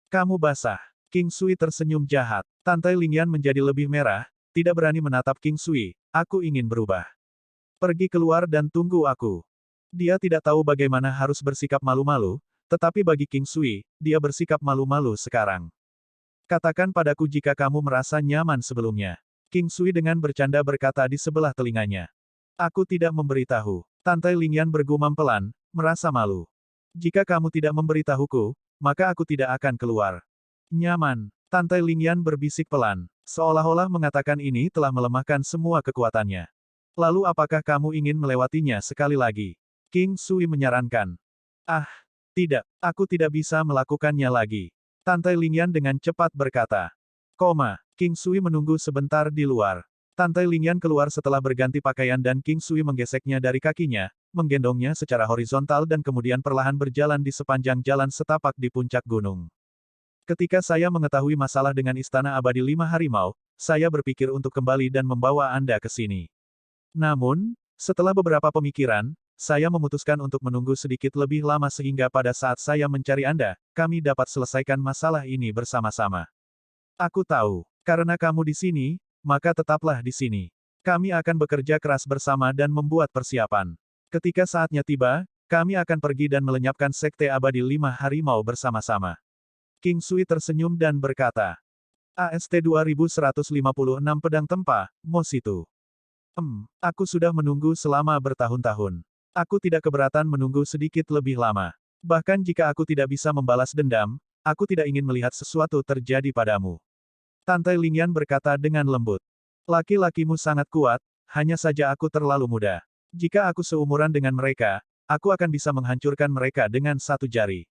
Kamu basah. King Sui tersenyum jahat. Tantai Lingyan menjadi lebih merah, tidak berani menatap King Sui. Aku ingin berubah. Pergi keluar dan tunggu aku. Dia tidak tahu bagaimana harus bersikap malu-malu, tetapi bagi King Sui, dia bersikap malu-malu sekarang. Katakan padaku jika kamu merasa nyaman sebelumnya. King Sui dengan bercanda berkata di sebelah telinganya. Aku tidak memberitahu. Tantai Lingyan bergumam pelan, merasa malu. Jika kamu tidak memberitahuku, maka aku tidak akan keluar. Nyaman. Tantai Lingyan berbisik pelan, seolah-olah mengatakan ini telah melemahkan semua kekuatannya. Lalu apakah kamu ingin melewatinya sekali lagi? King Sui menyarankan. Ah, tidak, aku tidak bisa melakukannya lagi. Tantai Lingyan dengan cepat berkata. King Sui menunggu sebentar di luar. Tantai Lingyan keluar setelah berganti pakaian dan King Sui menggeseknya dari kakinya, menggendongnya secara horizontal dan kemudian perlahan berjalan di sepanjang jalan setapak di puncak gunung. Ketika saya mengetahui masalah dengan Istana Abadi Lima Harimau, saya berpikir untuk kembali dan membawa Anda ke sini. Namun, setelah beberapa pemikiran, saya memutuskan untuk menunggu sedikit lebih lama sehingga pada saat saya mencari Anda, kami dapat selesaikan masalah ini bersama-sama. Aku tahu, karena kamu di sini, maka tetaplah di sini. Kami akan bekerja keras bersama dan membuat persiapan. Ketika saatnya tiba, kami akan pergi dan melenyapkan Sekte Abadi Lima Harimau bersama-sama. King Sui tersenyum dan berkata. AST 2156 Pedang Tempa, Mositu. Aku sudah menunggu selama bertahun-tahun. Aku tidak keberatan menunggu sedikit lebih lama. Bahkan jika aku tidak bisa membalas dendam, aku tidak ingin melihat sesuatu terjadi padamu. Tantai Lingyan berkata dengan lembut. Laki-lakimu sangat kuat, hanya saja aku terlalu muda. Jika aku seumuran dengan mereka, aku akan bisa menghancurkan mereka dengan satu jari.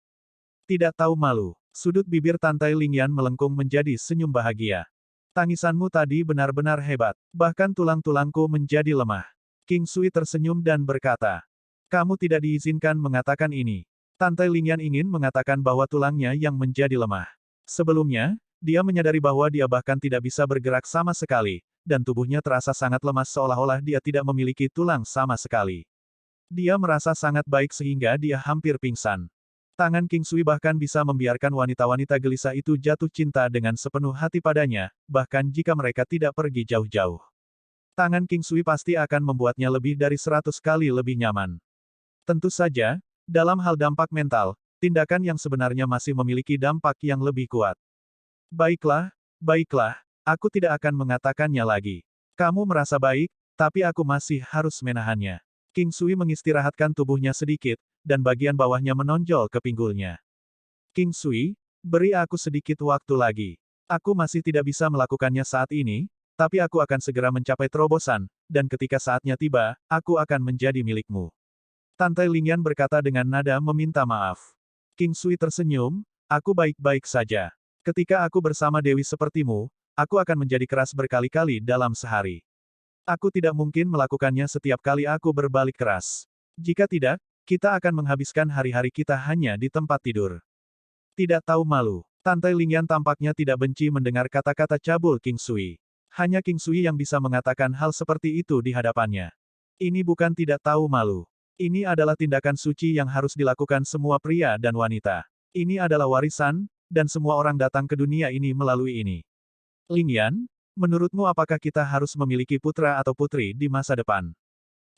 Tidak tahu malu. Sudut bibir Tantai Lingyan melengkung menjadi senyum bahagia. Tangisanmu tadi benar-benar hebat. Bahkan tulang-tulangku menjadi lemah. King Sui tersenyum dan berkata. Kamu tidak diizinkan mengatakan ini. Tantai Lingyan ingin mengatakan bahwa tulangnya yang menjadi lemah. Sebelumnya, dia menyadari bahwa dia bahkan tidak bisa bergerak sama sekali, dan tubuhnya terasa sangat lemas seolah-olah dia tidak memiliki tulang sama sekali. Dia merasa sangat baik sehingga dia hampir pingsan. Tangan King Sui bahkan bisa membiarkan wanita-wanita gelisah itu jatuh cinta dengan sepenuh hati padanya, bahkan jika mereka tidak pergi jauh-jauh. Tangan King Sui pasti akan membuatnya lebih dari 100 kali lebih nyaman. Tentu saja, dalam hal dampak mental, tindakan yang sebenarnya masih memiliki dampak yang lebih kuat. Baiklah, aku tidak akan mengatakannya lagi. Kamu merasa baik, tapi aku masih harus menahannya. King Sui mengistirahatkan tubuhnya sedikit, dan bagian bawahnya menonjol ke pinggulnya. King Sui, beri aku sedikit waktu lagi. Aku masih tidak bisa melakukannya saat ini, tapi aku akan segera mencapai terobosan, dan ketika saatnya tiba, aku akan menjadi milikmu. Tantai Lingyan berkata dengan nada meminta maaf. King Sui tersenyum, aku baik-baik saja. Ketika aku bersama Dewi sepertimu, aku akan menjadi keras berkali-kali dalam sehari. Aku tidak mungkin melakukannya setiap kali aku berbalik keras. Jika tidak, Kita akan menghabiskan hari-hari kita hanya di tempat tidur. Tidak tahu malu. Tante Lingyan tampaknya tidak benci mendengar kata-kata cabul King Sui. Hanya King Sui yang bisa mengatakan hal seperti itu di hadapannya. Ini bukan tidak tahu malu. Ini adalah tindakan suci yang harus dilakukan semua pria dan wanita. Ini adalah warisan, dan semua orang datang ke dunia ini melalui ini. Lingyan, menurutmu apakah kita harus memiliki putra atau putri di masa depan?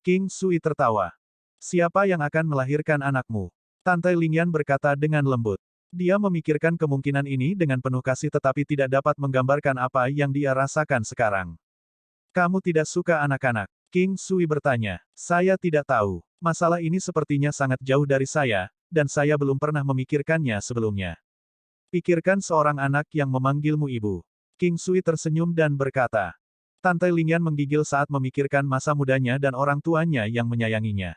King Sui tertawa. Siapa yang akan melahirkan anakmu? Tante Lingyan berkata dengan lembut. Dia memikirkan kemungkinan ini dengan penuh kasih tetapi tidak dapat menggambarkan apa yang dia rasakan sekarang. Kamu tidak suka anak-anak? King Sui bertanya. Saya tidak tahu. Masalah ini sepertinya sangat jauh dari saya, dan saya belum pernah memikirkannya sebelumnya. Pikirkan seorang anak yang memanggilmu ibu. King Sui tersenyum dan berkata. Tante Lingyan menggigil saat memikirkan masa mudanya dan orang tuanya yang menyayanginya.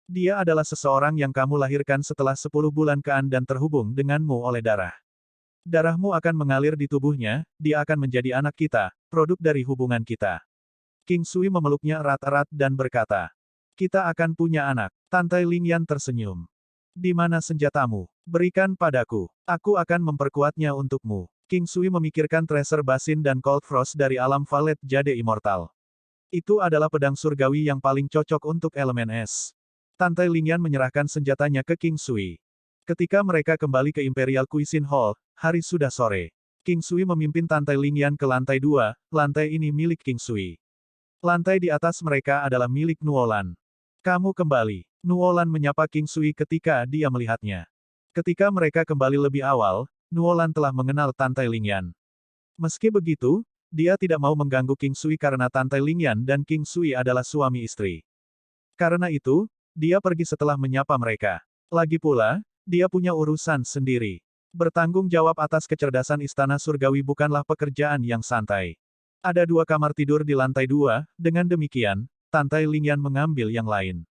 Dia adalah seseorang yang kamu lahirkan setelah 10 bulan kean dan terhubung denganmu oleh darah. Darahmu akan mengalir di tubuhnya, dia akan menjadi anak kita, produk dari hubungan kita. King Sui memeluknya erat-erat dan berkata. Kita akan punya anak. Tante Lingyan tersenyum. Di mana senjatamu? Berikan padaku. Aku akan memperkuatnya untukmu. King Sui memikirkan Tracer Basin dan Cold Frost dari alam Valet Jade Immortal. Itu adalah pedang surgawi yang paling cocok untuk elemen es. Tante Lingyan menyerahkan senjatanya ke King Sui. Ketika mereka kembali ke Imperial Cuisine Hall, hari sudah sore. King Sui memimpin Tante Lingyan ke lantai 2, lantai ini milik King Sui. Lantai di atas mereka adalah milik Nuolan. Kamu kembali. Nuolan menyapa King Sui ketika dia melihatnya. Ketika mereka kembali lebih awal, Nuolan telah mengenal Tante Lingyan. Meski begitu, dia tidak mau mengganggu King Sui karena Tante Lingyan dan King Sui adalah suami istri. Karena itu, dia pergi setelah menyapa mereka. Lagi pula, dia punya urusan sendiri. Bertanggung jawab atas kecerdasan Istana Surgawi bukanlah pekerjaan yang santai. Ada 2 kamar tidur di lantai 2, dengan demikian, Tante Lingyan mengambil yang lain.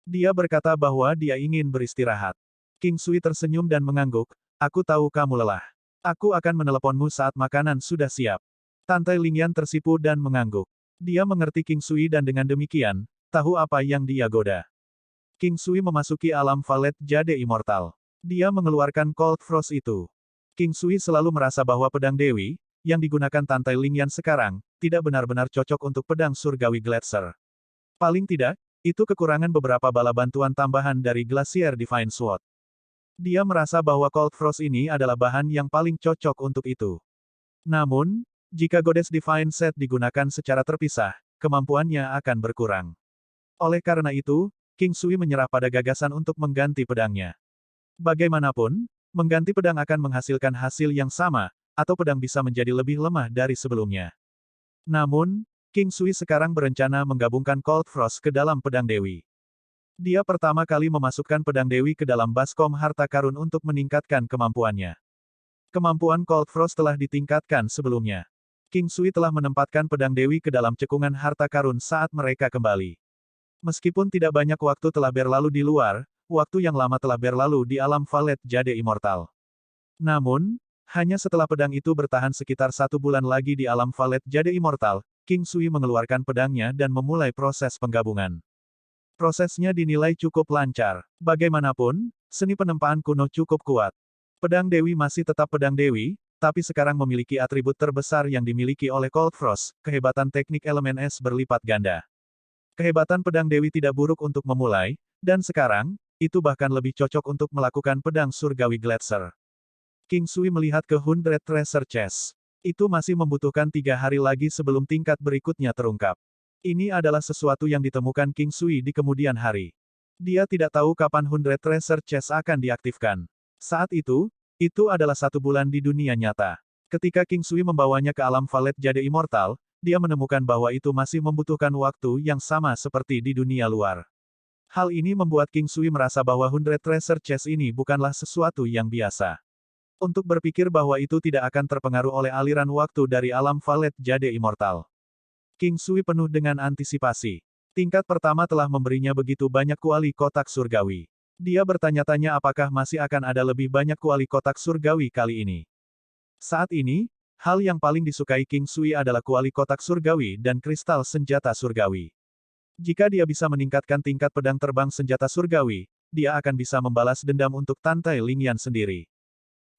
Dia berkata bahwa dia ingin beristirahat. King Sui tersenyum dan mengangguk, aku tahu kamu lelah. Aku akan meneleponmu saat makanan sudah siap. Tante Lingyan tersipu dan mengangguk. Dia mengerti King Sui dan dengan demikian, tahu apa yang dia goda. King Sui memasuki alam Valet Jade Immortal. Dia mengeluarkan Cold Frost itu. King Sui selalu merasa bahwa pedang Dewi, yang digunakan Tante Lingyan sekarang, tidak benar-benar cocok untuk pedang surgawi Gletser. Paling tidak, itu kekurangan beberapa bala bantuan tambahan dari Glacier Divine Sword. Dia merasa bahwa Cold Frost ini adalah bahan yang paling cocok untuk itu. Namun, jika Goddess Divine Set digunakan secara terpisah, kemampuannya akan berkurang. Oleh karena itu, King Sui menyerah pada gagasan untuk mengganti pedangnya. Bagaimanapun, mengganti pedang akan menghasilkan hasil yang sama, atau pedang bisa menjadi lebih lemah dari sebelumnya. Namun, King Sui sekarang berencana menggabungkan Cold Frost ke dalam pedang Dewi. Dia pertama kali memasukkan pedang Dewi ke dalam baskom harta karun untuk meningkatkan kemampuannya. Kemampuan Cold Frost telah ditingkatkan sebelumnya. King Sui telah menempatkan pedang Dewi ke dalam cekungan harta karun saat mereka kembali. Meskipun tidak banyak waktu telah berlalu di luar, waktu yang lama telah berlalu di alam Valet Jade Immortal. Namun, hanya setelah pedang itu bertahan sekitar 1 bulan lagi di alam Valet Jade Immortal, King Sui mengeluarkan pedangnya dan memulai proses penggabungan. Prosesnya dinilai cukup lancar. Bagaimanapun, seni penempaan kuno cukup kuat. Pedang Dewi masih tetap pedang Dewi, tapi sekarang memiliki atribut terbesar yang dimiliki oleh Cold Frost, kehebatan teknik elemen es berlipat ganda. Kehebatan pedang Dewi tidak buruk untuk memulai, dan sekarang, itu bahkan lebih cocok untuk melakukan pedang surgawi Gletser. King Sui melihat ke 100 Treasure Chest. Itu masih membutuhkan 3 hari lagi sebelum tingkat berikutnya terungkap. Ini adalah sesuatu yang ditemukan King Sui di kemudian hari. Dia tidak tahu kapan 100 Treasure Chest akan diaktifkan. Saat itu adalah 1 bulan di dunia nyata. Ketika King Sui membawanya ke alam Valet Jade Immortal, dia menemukan bahwa itu masih membutuhkan waktu yang sama seperti di dunia luar. Hal ini membuat King Sui merasa bahwa 100 Treasure Chest ini bukanlah sesuatu yang biasa. Untuk berpikir bahwa itu tidak akan terpengaruh oleh aliran waktu dari alam Valet Jade Immortal. King Sui penuh dengan antisipasi. Tingkat pertama telah memberinya begitu banyak kuali kotak surgawi. Dia bertanya-tanya apakah masih akan ada lebih banyak kuali kotak surgawi kali ini. Saat ini, hal yang paling disukai King Sui adalah kuali kotak surgawi dan kristal senjata surgawi. Jika dia bisa meningkatkan tingkat pedang terbang senjata surgawi, dia akan bisa membalas dendam untuk Tantai Lingyan sendiri.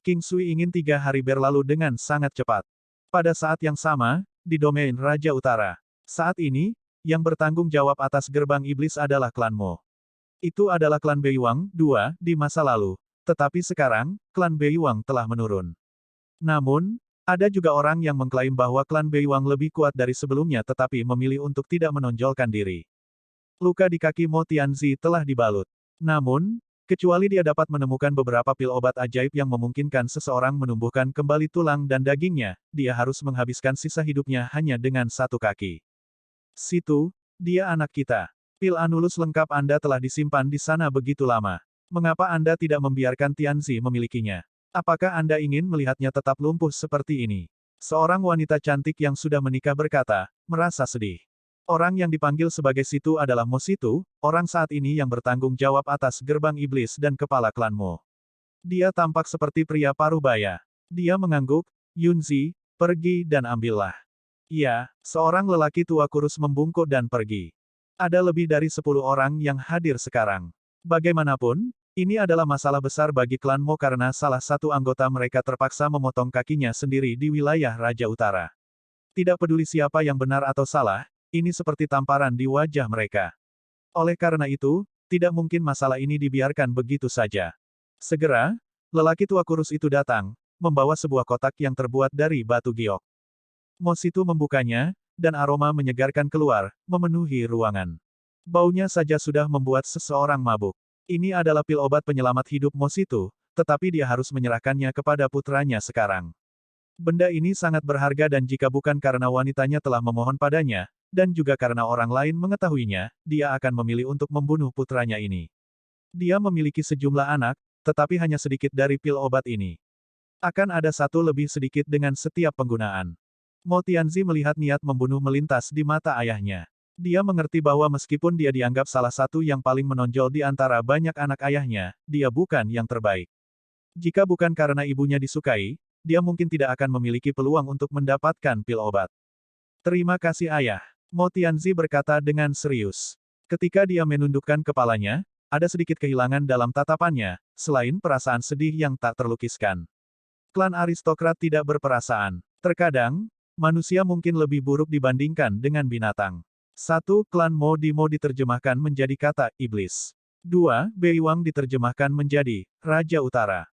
King Sui ingin 3 hari berlalu dengan sangat cepat. Pada saat yang sama, di domain Raja Utara. Saat ini, yang bertanggung jawab atas gerbang iblis adalah klan Mo. Itu adalah klan Beiwang II di masa lalu. Tetapi sekarang, klan Beiwang telah menurun. Namun, ada juga orang yang mengklaim bahwa klan Beiwang lebih kuat dari sebelumnya tetapi memilih untuk tidak menonjolkan diri. Luka di kaki Mo Tianzi telah dibalut. Namun, kecuali dia dapat menemukan beberapa pil obat ajaib yang memungkinkan seseorang menumbuhkan kembali tulang dan dagingnya, dia harus menghabiskan sisa hidupnya hanya dengan 1 kaki. Situ, dia anak kita. Pil Anulus lengkap Anda telah disimpan di sana begitu lama. Mengapa Anda tidak membiarkan Tianzi memilikinya? Apakah Anda ingin melihatnya tetap lumpuh seperti ini? Seorang wanita cantik yang sudah menikah berkata, merasa sedih. Orang yang dipanggil sebagai Situ adalah Mo Situ, orang saat ini yang bertanggung jawab atas gerbang iblis dan kepala klan Mo. Dia tampak seperti pria paruh baya. Dia mengangguk, Yunzi, pergi dan ambillah. Ya, seorang lelaki tua kurus membungkuk dan pergi. Ada lebih dari 10 orang yang hadir sekarang. Bagaimanapun, ini adalah masalah besar bagi klan Mo karena salah satu anggota mereka terpaksa memotong kakinya sendiri di wilayah Raja Utara. Tidak peduli siapa yang benar atau salah, ini seperti tamparan di wajah mereka. Oleh karena itu, tidak mungkin masalah ini dibiarkan begitu saja. Segera, lelaki tua kurus itu datang, membawa sebuah kotak yang terbuat dari batu giok. Mo Situ membukanya, dan aroma menyegarkan keluar, memenuhi ruangan. Baunya saja sudah membuat seseorang mabuk. Ini adalah pil obat penyelamat hidup Mo Situ, tetapi dia harus menyerahkannya kepada putranya sekarang. Benda ini sangat berharga dan jika bukan karena wanitanya telah memohon padanya, dan juga karena orang lain mengetahuinya, dia akan memilih untuk membunuh putranya ini. Dia memiliki sejumlah anak, tetapi hanya sedikit dari pil obat ini. Akan ada satu lebih sedikit dengan setiap penggunaan. Mo Tianzi melihat niat membunuh melintas di mata ayahnya. Dia mengerti bahwa meskipun dia dianggap salah satu yang paling menonjol di antara banyak anak ayahnya, dia bukan yang terbaik. Jika bukan karena ibunya disukai, dia mungkin tidak akan memiliki peluang untuk mendapatkan pil obat. Terima kasih ayah. Mo Tianzi berkata dengan serius. Ketika dia menundukkan kepalanya, ada sedikit kehilangan dalam tatapannya, selain perasaan sedih yang tak terlukiskan. Klan aristokrat tidak berperasaan. Terkadang, manusia mungkin lebih buruk dibandingkan dengan binatang. 1. Klan Mo diterjemahkan menjadi kata iblis. 2. Beiwang diterjemahkan menjadi Raja Utara.